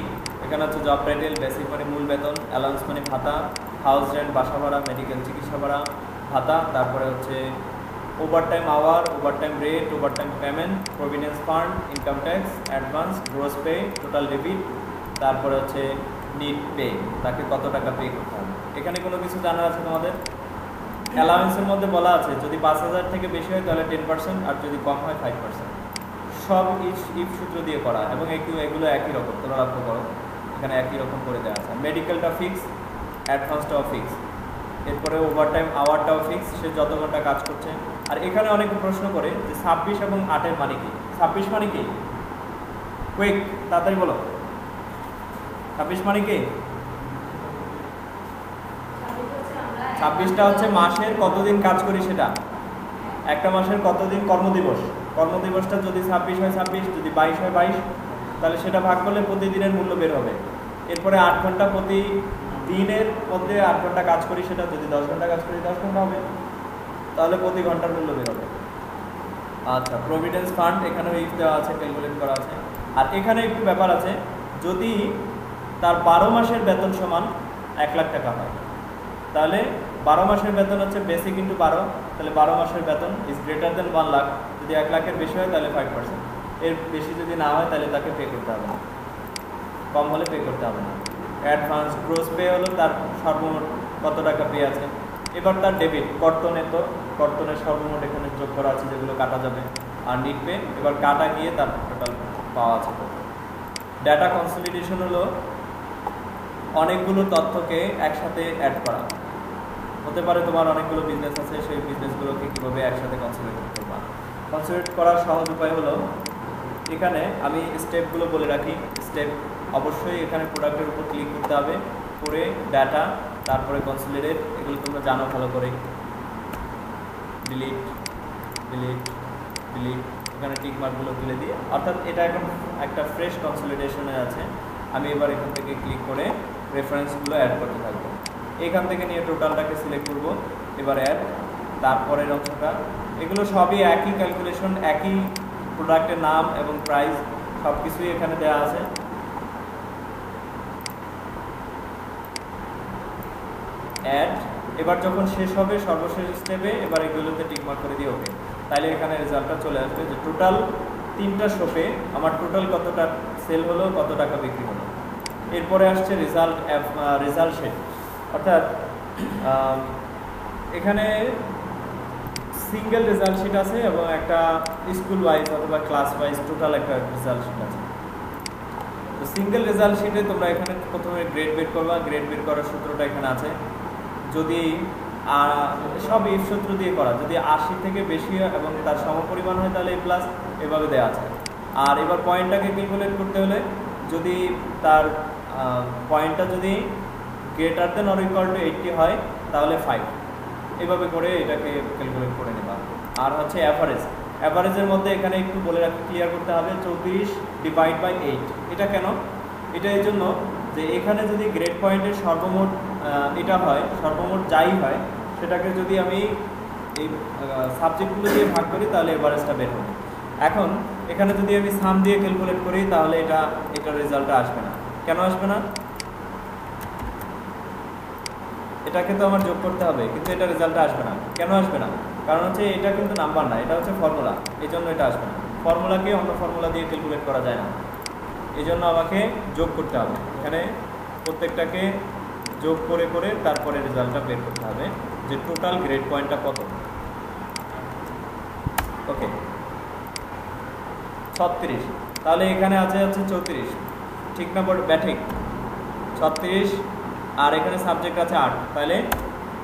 এখানে হচ্ছে জব টাইটেল, বেসিক মানে মূল বেতন, অ্যালাউন্স মানে ভাতা, হাউস রেন্ট বাসা ভাড়া, মেডিকেল চিকিৎসা ভাড়া, ভাতা, তারপরে হচ্ছে overtime hour, overtime rate, overtime payment, providence fund, income tax, advance, gross pay, total debit, তারপরে হচ্ছে নিট পে, তাকে কত টাকা পে করতে হবে। এখানে কোনো কিছু জানার আছে তোমাদের? অ্যালাউন্সের মধ্যে বলা আছে যদি 5,000 থেকে বেশি হয় তাহলে 10%, আর যদি কম হয় 5%। সব ইফ সূত্র দিয়ে করা, এবং এগুলো একই রকম, তোমরা লক্ষ্য করো এখানে একই রকম করে দেওয়া আছে। মেডিকেলটা ফিক্স, অ্যাডভান্সটাও ফিক্স, এরপরে ওভারটাইম আওয়ারটাও ফিক্স, সে যত ঘন্টা কাজ করছে। আর এখানে অনেকে প্রশ্ন করে যে 26 এবং 8-এর মানে কি? 26 মানে কি? কুইক, তাড়াতাড়ি বলো, 26 মানে কি? 26টা হচ্ছে মাসের কতদিন কাজ করি সেটা, একটা মাসের কতদিন কর্মদিবস। কর্মদিবসটা যদি 26 হয় 26, যদি 22 হয় 22, তাহলে সেটা ভাগ করলে প্রতিদিনের মূল্য বের হবে। এরপরে 8 ঘন্টা প্রতি দিনের মধ্যে 8 ঘন্টা কাজ করি সেটা, যদি 10 ঘন্টা কাজ করি 10 ঘন্টা হবে, তাহলে প্রতি ঘন্টার মূল্য বের হবে। আচ্ছা, প্রভিডেন্স ফান্ড এখানেও ইফ দেওয়া আছে, ক্যালকুলেট করা আছে। আর এখানে একটু ব্যাপার আছে, যদি তার 12 মাসের বেতন সমান 1 লাখ টাকা হয়, তাহলে 12 মাসের বেতন হচ্ছে বেসিক ইন্টু 12, তাহলে 12 মাসের বেতন ইজ গ্রেটার দেন 1 লাখ। যদি 1 লাখের বেশি হয় তাহলে 5%, এর বেশি যদি না হয় তাহলে তাকে পে করতে হবে না, কম হলে পে করতে হবে না। অ্যাডভান্স গ্রোস পে হলো তার সর্বমোট কত টাকা পে আছে। এবার তার ডেবিট কর্তনের সর্বমোট এখানে যোগ করা আছে যেগুলো কাটা যাবে, আর নিট পে এবার কাটা গিয়ে তার টোটাল পাওয়া আছে। ডাটা কনসলিডেশন হলো অনেকগুলো তথ্যকে একসাথে অ্যাড করা। হতে পারে তোমার অনেকগুলো বিজনেস আছে, সেই বিজনেসগুলোকে কীভাবে একসাথে কনসলিডেট করবা। কনসলিডেট করার সহজ উপায় হলো, এখানে আমি স্টেপগুলো বলে রাখি। স্টেপ অবশ্যই এখানে প্রোডাক্টের উপর ক্লিক করতে হবে, করে ডাটা, তারপরে কনসলিডেট, এগুলো তোমরা জানো ভালো করে। ডিলিট ডিলিট ডিলিট, এখানে টিক মার্কগুলো তুলে দিয়ে, অর্থাৎ এটা এখন একটা ফ্রেশ কনসলিডেশনে আছে। আমি এবার এখান থেকে ক্লিক করে রেফারেন্সগুলো অ্যাড করতে থাকবো। এখান থেকে নিয়ে টোটালটাকে সিলেক্ট করব, এবার অ্যাড, তারপরের অংশটা, এগুলো সবই একই ক্যালকুলেশন, একই প্রোডাক্টের নাম এবং প্রাইস সব কিছুই এখানে দেওয়া আছে। অ্যাড, এবার যখন শেষ হবে সর্বশেষ স্টেপে এবার এগুলোতে টিকমার্ক করে দিয়ে ওকে, তাহলে এখানে রেজাল্টটা চলে আসবে যে টোটাল 3টা শপে আমার টোটাল কতটা সেল হলো, কত টাকা বিক্রি হলো। এরপরে আসছে রেজাল্ট শিট, অর্থাৎ এখানে সিঙ্গেল রেজাল্ট শিট আছে এবং একটা স্কুল ওয়াইজ অথবা ক্লাস ওয়াইজ টোটাল একটা রেজাল্ট শিট আছে। তো সিঙ্গেল রেজাল্ট শিটে তোমরা এখানে প্রথমে গ্রেড বের করবা। গ্রেড বের করার সূত্রটা এখানে আছে, যদি সব ইফ সূত্র দিয়ে করা, যদি 80 থেকে বেশি এবং তার সমপরিমাণ হয় তাহলে A+, এভাবে দেওয়া আছে। আর এবার পয়েন্টটাকে ক্যালকুলেট করতে হলে যদি তার পয়েন্টটা যদি greater than or equal to 80 হয় তাহলে 5, এভাবে করে এটাকে ক্যালকুলেট করে নেবা। আর হচ্ছে অ্যাভারেজের মধ্যে এখানে একটু বলে রাখতে ক্লিয়ার করতে হবে 34 ডিভাইড বাই 8। এটা কেন? এটা এই জন্য যে এখানে যদি গ্রেড পয়েন্টের সর্বমোট এটা হয়, সর্বমোট যাই হয় সেটাকে যদি আমি এই সাবজেক্টগুলো দিয়ে ভাগ করি তাহলে এভারেজটা বের হবে। এখন এখানে যদি আমি সাম দিয়ে ক্যালকুলেট করি তাহলে এটার রেজাল্টটা আসবে না। কেন আসবে না? এটাকে তো আমার যোগ করতে হবে, কিন্তু এটা রেজাল্টটা আসবে না। কেন আসবে না? কারণ হচ্ছে এটা কিন্তু নাম্বার না, এটা হচ্ছে ফর্মুলা, এই জন্য এটা আসবে না। ফর্মুলাকে অন্য ফর্মুলা দিয়ে ক্যালকুলেট করা যায় না, এই জন্য আমাকে যোগ করতে হবে। এখানে প্রত্যেকটাকে যোগ করে করে তারপরে রেজাল্টটা বের করতে হবে যে টোটাল গ্রেড পয়েন্টটা কত। ওকে, 36, তাহলে এখানে আছে 34, ঠিক না? ব্যাঠিক 36, আর এখানে সাবজেক্ট আছে 8, তাহলে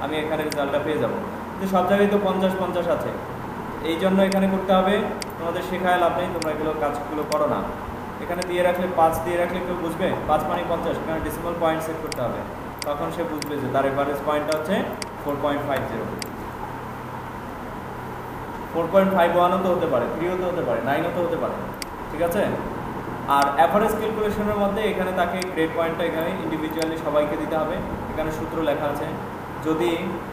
আমি এখানে রেজাল্টটা পেয়ে যাব। কিন্তু সব জায়গায় তো 50-50 আছে, এই জন্য এখানে করতে হবে। তোমাদের শেখায় লাভ নেই, তোমরা এগুলো কাজগুলো করো না। এখানে দিয়ে রাখলে 5 দিয়ে রাখলে কেউ বুঝবে 5 মানে 50, এখানে ডেসিমাল পয়েন্ট সেট করতে হবে, তখন সে বুঝবে যে তার এভারেজ পয়েন্টটা হচ্ছে 4.50। 4.51ও তো হতে পারে, 3ও তো হতে পারে, 9ও তো হতে পারে, ঠিক আছে? আর অ্যাভারেজ ক্যালকুলেশনের মধ্যে এখানে তাকে গ্রেড পয়েন্টটা এখানে ইন্ডিভিজুয়ালি সবাইকে দিতে হবে। এখানে সূত্র লেখা আছে, যদি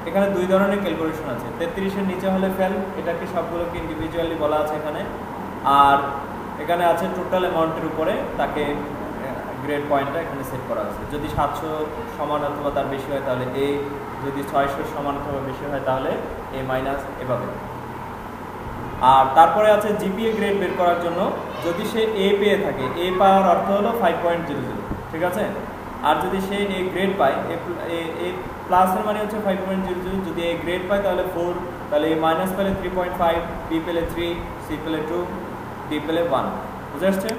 এখানে 2 ধরনের ক্যালকুলেশন আছে, 33-এর নিচে হলে ফেল, এটাকে সবগুলোকে ইন্ডিভিজুয়ালি বলা আছে এখানে। আর এখানে আছে টোটাল অ্যামাউন্টের উপরে তাকে গ্রেড পয়েন্টটা এখানে সেট করা আছে। যদি 700 সমান অথবা তার বেশি হয় তাহলে A, যদি 600 সমান অথবা বেশি হয় তাহলে A-, এভাবে। আর তারপরে আছে জিপিএ গ্রেড বের করার জন্য, যদি সে A পেয়ে থাকে, A পাওয়ার অর্থ হলো 5.00, ঠিক আছে? আর যদি সে A গ্রেড পায়, A প্লাসের মানে হচ্ছে 5.00, যদি A গ্রেড পায় তাহলে 4, তাহলে A মাইনাস পেলে 3.5, B পেলে 3, C পেলে 2, D পেলে 1। বুঝে আসছে?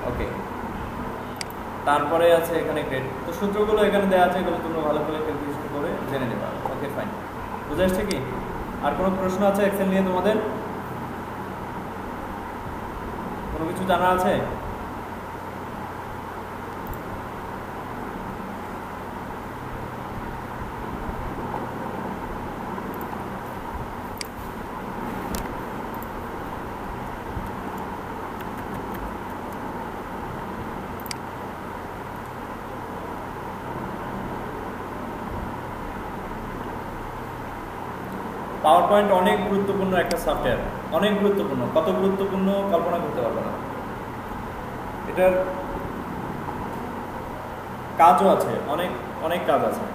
ওকে, তারপরে আছে এখানে গ্রেড। তো সূত্রগুলো এখানে দেওয়া আছে, এগুলো তোমরা ভালো করে ক্যালকুলেশন করে জেনে নেবা। ওকে, ফাইন। বুঝে আসছে কি? আর কোনো প্রশ্ন আছে এক্সেল নিয়ে? তোমাদের কোনো কিছু জানা আছে? পাওয়ার পয়েন্ট অনেক গুরুত্বপূর্ণ একটা সফটওয়্যার, অনেক গুরুত্বপূর্ণ। কত গুরুত্বপূর্ণ কল্পনা করতে পারবে না। এটার কাজও আছে, অনেক অনেক কাজ আছে।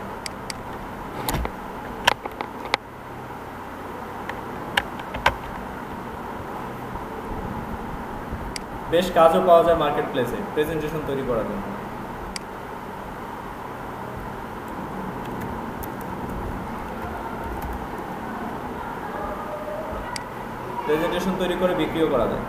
বেশ কাজও পাওয়া যায় মার্কেট প্লেসে প্রেজেন্টেশন তৈরি করার জন্য। প্রেজেন্টেশন তৈরি করে বিক্রিও করা যায়।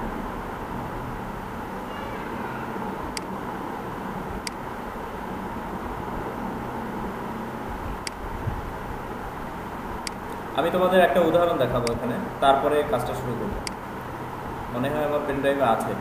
আমি তোমাদের একটা উদাহরণ দেখাবো এখানে, তারপরে কাজটা শুরু করব। মনে হয় আমার পেন ড্রাইভে আছে।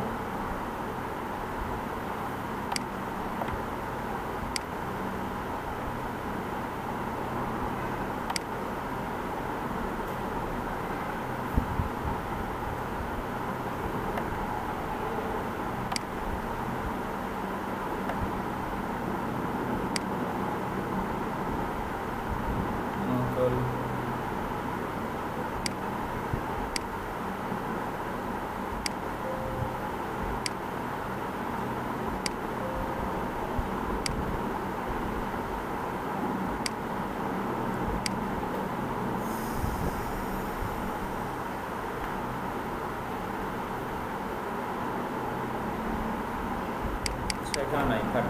এখানে নাই, থাক।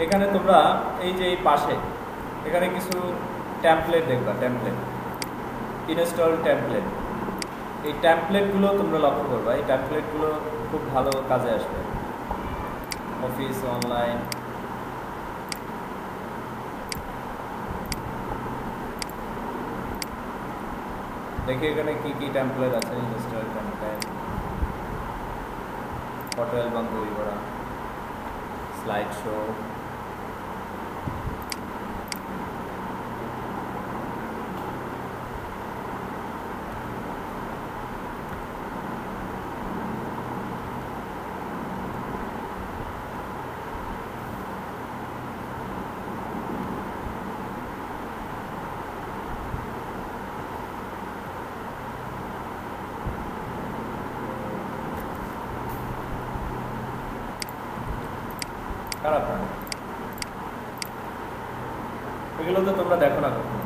এখানে তোমরা এই যে এই পাশে এখানে কিছু টেমপ্লেট দেখবা, টেমপ্লেট, ইনস্টল টেমপ্লেট। এই টেমপ্লেটগুলো তোমরা লক্ষ্য করবা, এই টেমপ্লেটগুলো খুব ভালো কাজে আসবে। অফিস অনলাইন, দেখি এখানে কি কি টেমপ্লেট আছে। ইনস্টল টেমপ্লেট, ফটো অ্যালবাম তৈরি করা, স্লাইড শো, খারাপ না, এগুলো তো তোমরা দেখো না কখনো।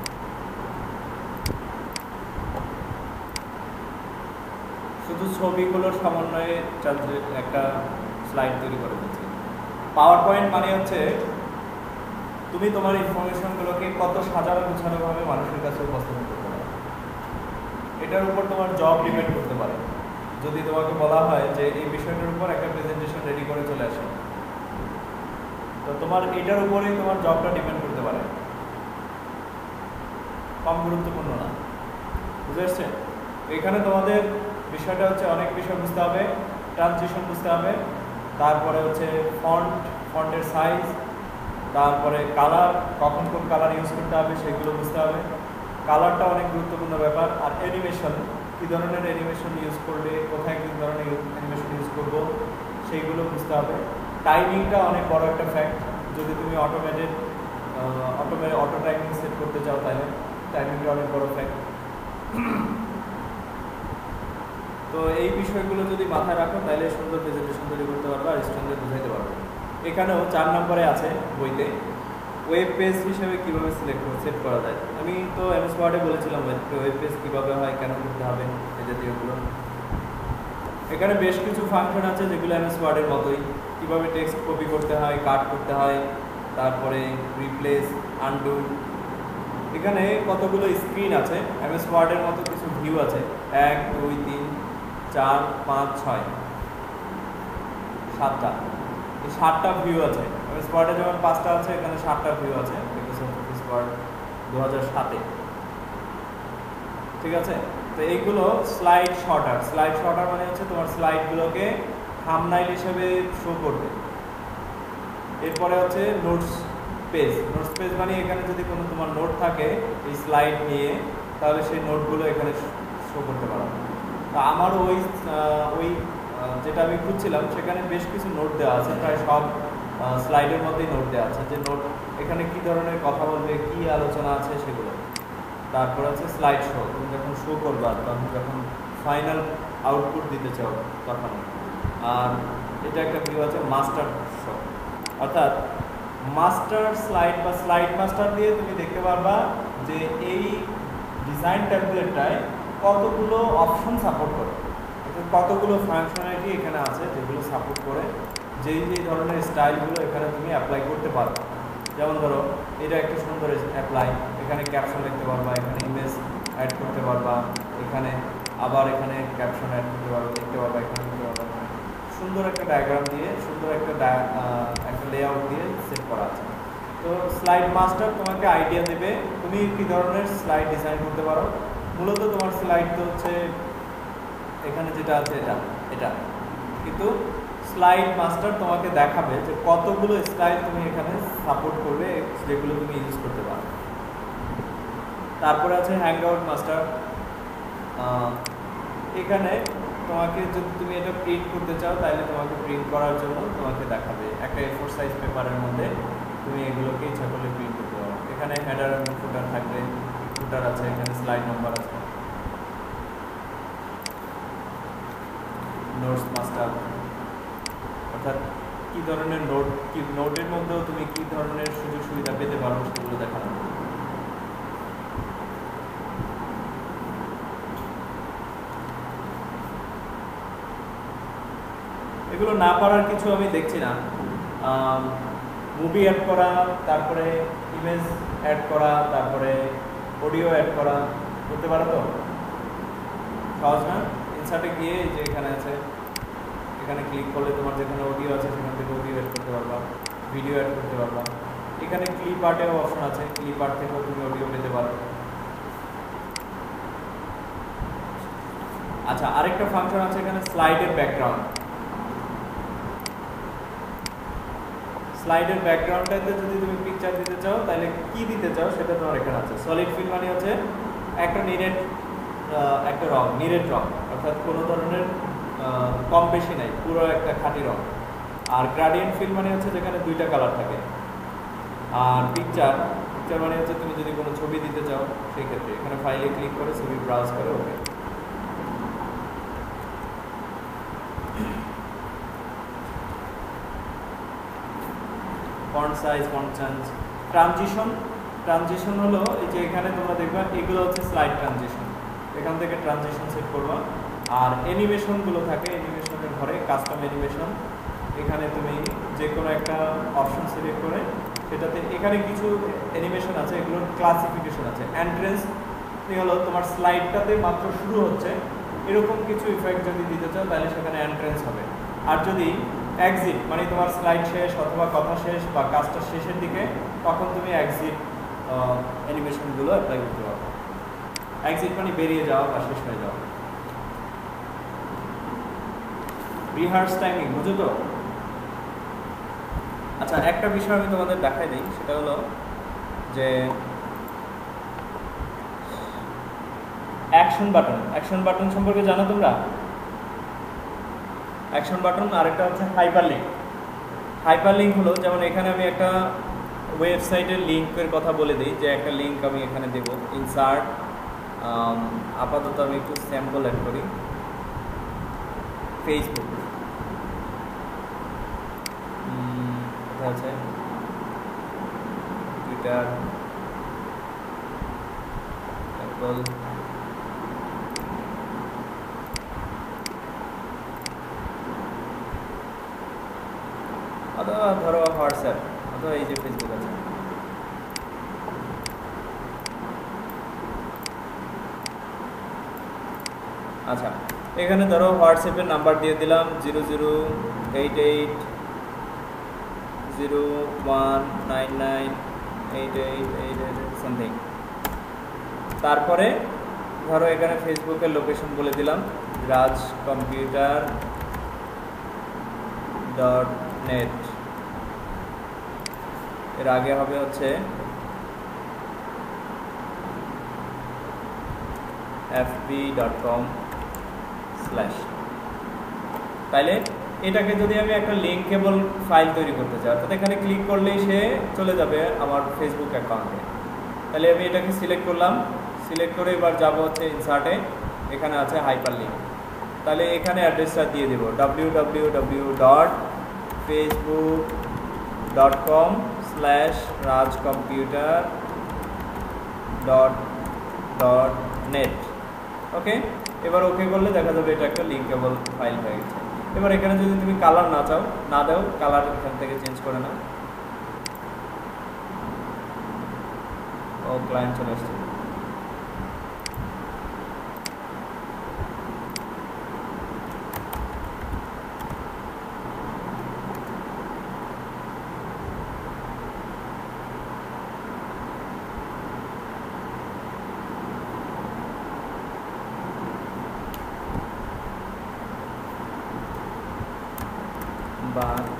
শুধু ছবিগুলোর সমন্বয়ে একটা স্লাইড তৈরি করে দিচ্ছি। পাওয়ার পয়েন্ট মানে হচ্ছে তুমি তোমার ইনফরমেশনগুলোকে কত সাজানো গুছানোভাবে মানুষের কাছে উপস্থাপন করতে পারো, এটার উপর তোমার জব ডিপেন্ড করতে পারে। যদি তোমাকে বলা হয় যে এই বিষয়টার উপর একটা প্রেজেন্টেশন রেডি করে চলে আসে, তো তোমার এটার উপরেই তোমার জবটা ডিপেন্ড করতে পারে, কম গুরুত্বপূর্ণ না। বুঝে আসছে? এখানে তোমাদের বিষয়টা হচ্ছে অনেক বিষয় বুঝতে হবে, ট্রানজিশন বুঝতে হবে, তারপরে হচ্ছে ফন্টের সাইজ, তারপরে কালার, কখন কোন কালার ইউজ করতে হবে সেগুলো বুঝতে হবে। কালারটা অনেক গুরুত্বপূর্ণ ব্যাপার। আর অ্যানিমেশন, কী ধরনের অ্যানিমেশন ইউজ করলে, কোথায় কী ধরনের অ্যানিমেশন ইউজ করবো সেইগুলো বুঝতে হবে। টাইমিংটা অনেক বড় একটা ফ্যাক্ট। যদি তুমি অটো টাইমিং সেট করতে চাও তাহলে টাইমিংটা অনেক বড় ফ্যাক্ট। তো এই বিষয়গুলো যদি মাথায় রাখো তাহলে সুন্দর প্রেজেন্টেশন তৈরি করতে পারবে আর স্টুডেন্টদের বুঝাইতে পারবে। এখানেও 4 নম্বরে আছে বইতে, ওয়েব পেজ হিসেবে কীভাবে সেট করা যায়। আমি তো এমএস ওয়ার্ডে বলেছিলাম ওয়েব পেজ কীভাবে হয়, কেন করতে হবে, এই জাতীয়গুলো। এখানে বেশ কিছু ফাংশন আছে যেগুলো এমএস ওয়ার্ডের মতোই, কীভাবে টেক্সট কপি করতে হয়, কাট করতে হয়, তারপরে রিপ্লেস, আনডু। এখানে কতগুলো স্ক্রিন আছে, এমএস ওয়ার্ডের মতো কিছু ভিউ আছে, 1 2 3 4 5 6 7টা। এই 7টা ভিউ আছে। এমএস ওয়ার্ডে যেমন 5টা আছে, এখানে 7টা ভিউ আছে। অফিস ওয়ার্ড 2007-এ, ঠিক আছে? তো এইগুলো স্লাইড শর্টার। স্লাইড শর্টার মানে হচ্ছে তোমার স্লাইডগুলোকে থাম্বনেইল হিসেবে শো করবে। এরপরে হচ্ছে নোটস পেজ। নোটস পেজ মানে এখানে যদি কোনো তোমার নোট থাকে এই স্লাইড নিয়ে, তাহলে সেই নোটগুলো এখানে শো করতে পারো। তা আমার ওই যেটা আমি খুঁজছিলাম সেখানে বেশ কিছু নোট দেওয়া আছে, প্রায় সব স্লাইডের মধ্যেই নোট দেওয়া আছে, যে নোট এখানে কী ধরনের কথা বলবে, কী আলোচনা আছে সেগুলো। তো তারপর আছে স্লাইড শো, তুমি যখন শো করবা তখন যখন ফাইনাল আউটপুট দিতে চাও তখন। আর এটা একটা ভিউ আছে মাস্টার শো, অর্থাৎ মাস্টার স্লাইড বা স্লাইড মাস্টার দিয়ে তুমি দেখতে পারবা যে এই ডিজাইন টেমপ্লেটটায় কতগুলো অপশন সাপোর্ট করে, অর্থাৎ কতগুলো ফাংশনালিটি এখানে আছে যেগুলো সাপোর্ট করে যেই যেই ধরনের স্টাইলগুলো এখানে তুমি অ্যাপ্লাই করতে পারো। যেমন ধরো এটা একটা সুন্দর অ্যাপ্লাই, এখানে ক্যাপশন লিখতে পারবা, এখানে ইমেজ অ্যাড করতে পারবা, এখানে আবার এখানে ক্যাপশন অ্যাড করতে পারবা, লিখতে পারবা, এখানে লিখতে পারবা। সুন্দর একটা ডায়াগ্রাম দিয়ে সুন্দর একটা লেআউট দিয়ে সেট করা আছে। তো স্লাইড মাস্টার তোমাকে আইডিয়া দেবে তুমি কী ধরনের স্লাইড ডিজাইন করতে পারো। মূলত তোমার স্লাইড তো হচ্ছে এখানে যেটা আছে এটা কিন্তু স্লাইড মাস্টার তোমাকে দেখাবে যে কতগুলো স্টাইল তুমি এখানে সাপোর্ট করবে যেগুলো তুমি ইউজ করতে পারো। তারপরে আছে হ্যাংআউট মাস্টার, এখানে তোমাকে যদি তুমি এটা প্রিন্ট করতে চাও তাহলে তোমাকে প্রিন্ট করার জন্য তোমাকে দেখাবে একটা A4 সাইজ পেপারের মধ্যে তুমি এগুলোকে ইচ্ছা করলে প্রিন্ট করতে পারো। এখানে হেডার এবং ফুটার থাকবে, ফুটার আছে, এখানে স্লাইড নাম্বার আছে। নোটস মাস্টার, অর্থাৎ কী ধরনের নোটের মধ্যেও তুমি কী ধরনের সুযোগ সুবিধা পেতে পারো সেগুলো দেখানো। এগুলো না পারার কিছু আমি দেখছি না। মুভি অ্যাড করা, তারপরে ইমেজ অ্যাড করা, তারপরে অডিও অ্যাড করা করতে পারো তো? সহজ না? ইনসার্টে গিয়ে যে এখানে আছে, এখানে ক্লিক করলে তোমার যেখানে অডিও আছে সেখান থেকে অডিও অ্যাড করতে পারবা, ভিডিও অ্যাড করতে পারবা। এখানে ক্লিপ আর্টেও অপশন আছে, ক্লিপ আর্ট থেকেও তুমি অডিও পেতে পারো। আচ্ছা, আরেকটা ফাংশন আছে এখানে স্লাইডের ব্যাকগ্রাউন্ড। স্লাইডের ব্যাকগ্রাউন্ডটাতে যদি তুমি পিকচার দিতে চাও তাহলে কি দিতে চাও সেটা তোমার এখানে আছে। সলিড ফিল মানে হচ্ছে একটা একটা রং, নিরেট রং, অর্থাৎ কোনো ধরনের কম বেশি নাই, পুরো একটা খাঁটি রং। আর গ্রাডিয়েন্ট ফিল মানে হচ্ছে যেখানে দুইটা কালার থাকে। আর পিকচার মানে হচ্ছে তুমি যদি কোনো ছবি দিতে চাও সেই ক্ষেত্রে এখানে ফাইলে ক্লিক করে ছবি ব্রাউজ করে okay. Font size, font change, transition হলো এই যে এখানে তোমরা দেখবা এগুলো হচ্ছে স্লাইড ট্রানজিশন, এখান থেকে ট্রানজিশন সেট করবা। আর অ্যানিমেশনগুলো থাকে, অ্যানিমেশনের ঘরে কাস্টম অ্যানিমেশন, এখানে তুমি যে কোনো একটা অপশন সিলেক্ট করে সেটাতে এখানে কিছু অ্যানিমেশন আছে, এগুলোর ক্লাসিফিকেশন আছে। এন্ট্রেন্স হলো তোমার স্লাইডটাতে মাত্র শুরু হচ্ছে এরকম কিছু ইফেক্ট যদি দিতে চাও তাহলে সেখানে এন্ট্রেন্স হবে। আর যদি এক্সিট মানে তোমার স্লাইড শেষ অথবা কথা শেষ বা কাজটা শেষের দিকে, তখন তুমি এক্সিট অ্যানিমেশনগুলো অ্যাপ্লাই করতে পারো। এক্সিট মানে বেরিয়ে যাওয়া বা শেষ হয়ে যাওয়া। রিহার্স টাইমিং বুঝো তো? আচ্ছা, একটা বিষয় আমি তোমাদের দেখাই দিই, সেটা হলো যে অ্যাকশন বাটন সম্পর্কে জানো তোমরা? অ্যাকশন বাটন, আরেকটা হচ্ছে হাইপারলিংক হলো যেমন এখানে আমি একটা ওয়েবসাইটের লিঙ্কের কথা বলে দিই যে একটা লিঙ্ক আমি এখানে দেব, ইনসার্ট, আপাতত আমি একটু স্যাম্পল অ্যাড করি, ফেসবুক আছে, টুইটার, অ্যাপল, অথবা ধরো হোয়াটসঅ্যাপ, অথবা এই যে ফেসবুক আছে। আচ্ছা, এখানে ধরো হোয়াটসঅ্যাপের নাম্বার দিয়ে দিলাম 008801998888 সামথিং। তারপরে ধরো এখানে ফেসবুকের লোকেশন বলে দিলাম rajcomputer.net, এর আগে হবে হচ্ছে fb.com/। তাইলে এটাকে যদি আমি একটা লিঙ্কেবল ফাইল তৈরি করতে চাই, অর্থাৎ এখানে ক্লিক করলেই সে চলে যাবে আমার ফেসবুক অ্যাকাউন্টে। তাহলে আমি এটাকে সিলেক্ট করলাম, সিলেক্ট করে এবার যাবো হচ্ছে ইনসার্টে, এখানে আছে হাইপার লিঙ্ক। তাহলে এখানে অ্যাড্রেসটা দিয়ে দেবো www.facebook.com/rajcomputer.net। ওকে, এবার ওকে করলে দেখা যাবে এটা একটা লিঙ্কেবল ফাইল হয়ে গেছে। এবার এখানে যদি তুমি কালার না দাও, কালার এখান থেকে চেঞ্জ করে নাও। ও ক্লায়েন্ট চলে আসছে। But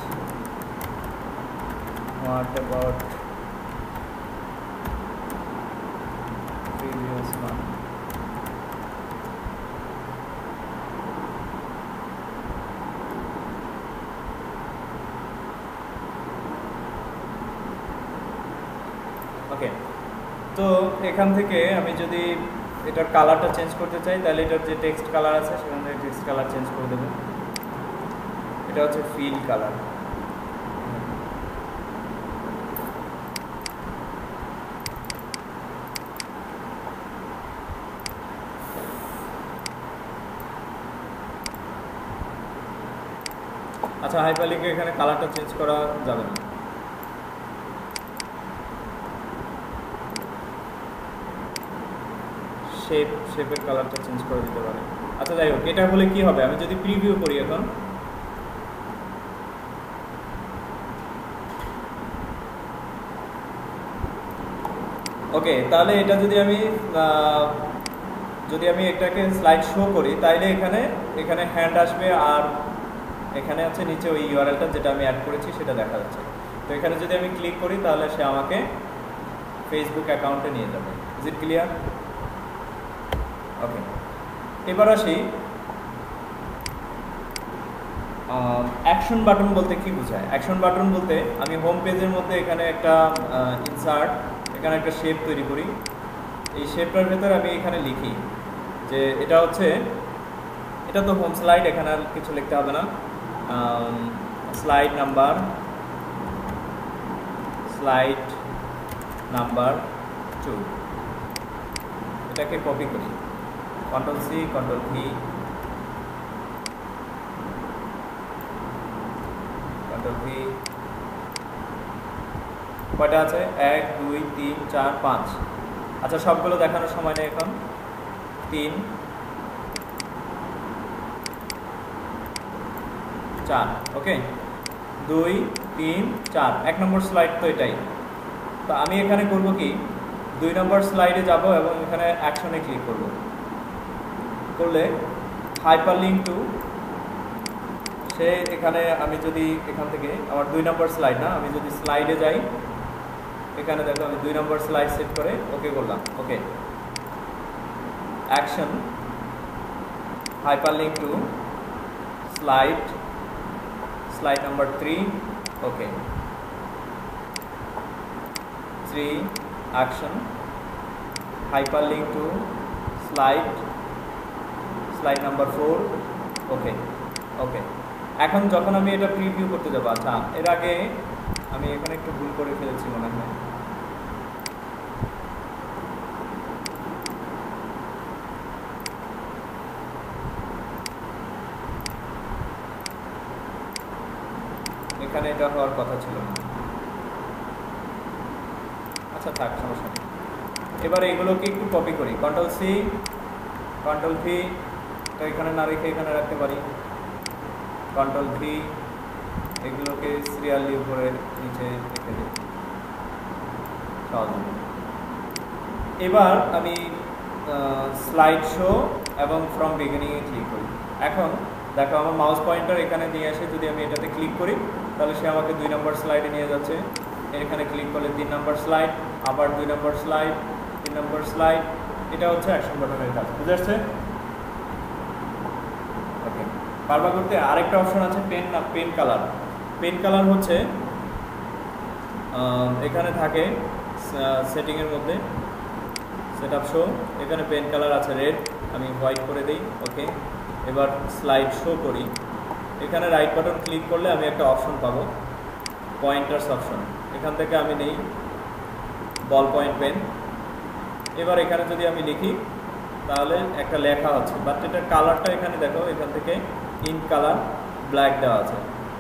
what about previous one? ওকে, তো এখান থেকে আমি যদি এটার কালারটা চেঞ্জ করতে চাই, তাহলে এটার যে টেক্সট কালার আছে সেখান থেকে টেক্সট কালার চেঞ্জ করে দেবো। এটা হচ্ছে ফিল কালার। আচ্ছা, হাইপারলিংকে এখানে কালারটা চেঞ্জ করা যাবে না। শেপের কালারটা চেঞ্জ করে দিতে পারে। আচ্ছা, যাই হোক, এটা হলে কি হবে, আমি যদি প্রিভিউ করি এখন, ওকে, তাহলে এটা যদি আমি এটাকে স্লাইড শো করি, তাইলে এখানে হ্যান্ড আসবে, আর এখানে আছে নিচে ওই ইউআরএলটা যেটা আমি অ্যাড করেছি সেটা দেখা যাচ্ছে। তো এখানে যদি আমি ক্লিক করি তাহলে সে আমাকে ফেসবুক অ্যাকাউন্টে নিয়ে যাবে। Is it clear? ওকে, এবার আসি অ্যাকশন বাটন বলতে কি বোঝায়। অ্যাকশন বাটন বলতে আমি হোম পেজের মধ্যে এখানে একটা ইনসার্ট, এখানে একটা শেপ তৈরি করি। এই শেপটার ভেতরে আমি এখানে লিখি যে এটা তো হোম স্লাইড, এখানে আর কিছু লিখতে হবে না। স্লাইড নাম্বার 2, এটাকে কপি করি, Ctrl+C Ctrl+V, কয়টা আছে? 1 2 3 4 5। আচ্ছা, সবগুলো দেখানোর সময় নেই এখন। 3 4, ওকে, 2 3 4, 1 নম্বর স্লাইড তো এটাই। তো আমি এখানে করব কি, 2 নম্বর স্লাইডে যাব এবং এখানে অ্যাকশনে ক্লিক করব। করলে হাইপারলিংক টু, সে এখানে আমি যদি এখান থেকে আমার 2 নম্বর স্লাইড না, আমি যদি স্লাইডে যাই, এখানে দেখো আমি 2 নম্বর স্লাইড সেট করে ওকে করলাম। Okay, action hyperlink to slide number 3, okay, 3 action hyperlink to slide number 4, okay. Okay, এখন যখন আমি এটা প্রিভিউ করতে যাবো, আচ্ছা এর আগে আমি এখানে একটু ভুল করে ফেলেছি মনে হয়। এখানে এটা হওয়ার কথা ছিল না। আচ্ছা থাক, সমস্যা নেই। এবার এগুলোকে একটু কপি করি, Ctrl+C Ctrl+V, তো এখানে না রেখে এখানে রাখতে পারি, Ctrl+V, এগুলোকে সিরিয়ালি উপরে নিচে রেখে দিই, সহজ। এবার আমি স্লাইড শো এবং ফ্রম বিগিনিংয়ে ক্লিক করি। এখন দেখো আমার মাউস পয়েন্টার এখানে নিয়ে আসে, যদি আমি এটাতে ক্লিক করি তাহলে সে আমাকে 2 নম্বর স্লাইডে নিয়ে যাচ্ছে। এখানে ক্লিক করলে 3 নম্বর স্লাইড, আবার 2 নম্বর স্লাইড, 3 নম্বর স্লাইড। এটা হচ্ছে অ্যাকশন বাটনের কাজ, বুঝে আসছে? ওকে, বারবার করতে আরেকটা অপশন আছে পেন কালার। পেন কালার হচ্ছে এখানে থাকে সেটিংয়ের মধ্যে, সেটআপ শো, এখানে পেন কালার আছে রেড, আমি হোয়াইট করে দিই। ওকে, এবার স্লাইড শো করি। এখানে রাইট বাটন ক্লিক করলে আমি একটা অপশন পাবো, পয়েন্টার্স অপশন। এখান থেকে আমি নেই বল পয়েন্ট পেন। এবার এখানে যদি আমি লিখি তাহলে একটা লেখা হচ্ছে, বাট এটার কালারটা এখানে দেখো, এখান থেকে ইন কালার ব্ল্যাক দেওয়া আছে।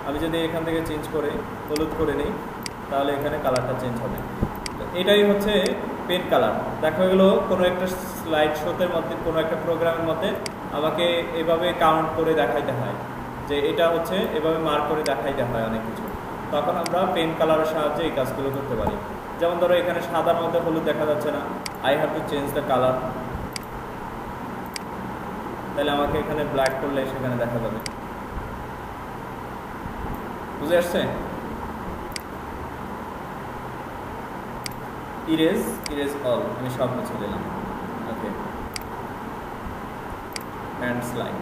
আমি যদি এখান থেকে চেঞ্জ করে হলুদ করে নিই তাহলে এখানে কালারটা চেঞ্জ হবে। এটাই হচ্ছে পেন কালার। দেখা গেলো কোনো একটা স্লাইড শোতে মধ্যে, কোনো একটা প্রোগ্রামের মধ্যে আমাকে এভাবে কাউন্ট করে দেখাইতে হয় যে এটা হচ্ছে, এভাবে মার্ক করে দেখাইতে হয় অনেক কিছু। তখন আমরা পেন কালারের সাহায্যে এই কাজগুলো করতে পারি। যেমন ধরো এখানে সাদার মধ্যে হলুদ দেখা যাচ্ছে না, I have to change the colour, তাহলে আমাকে এখানে ব্ল্যাক করলে সেখানে দেখা যাবে। বুঝে আসছে? ইরেজ অল, আমি সব মুছে দিলাম। ওকে, হ্যান্ডস লাইন।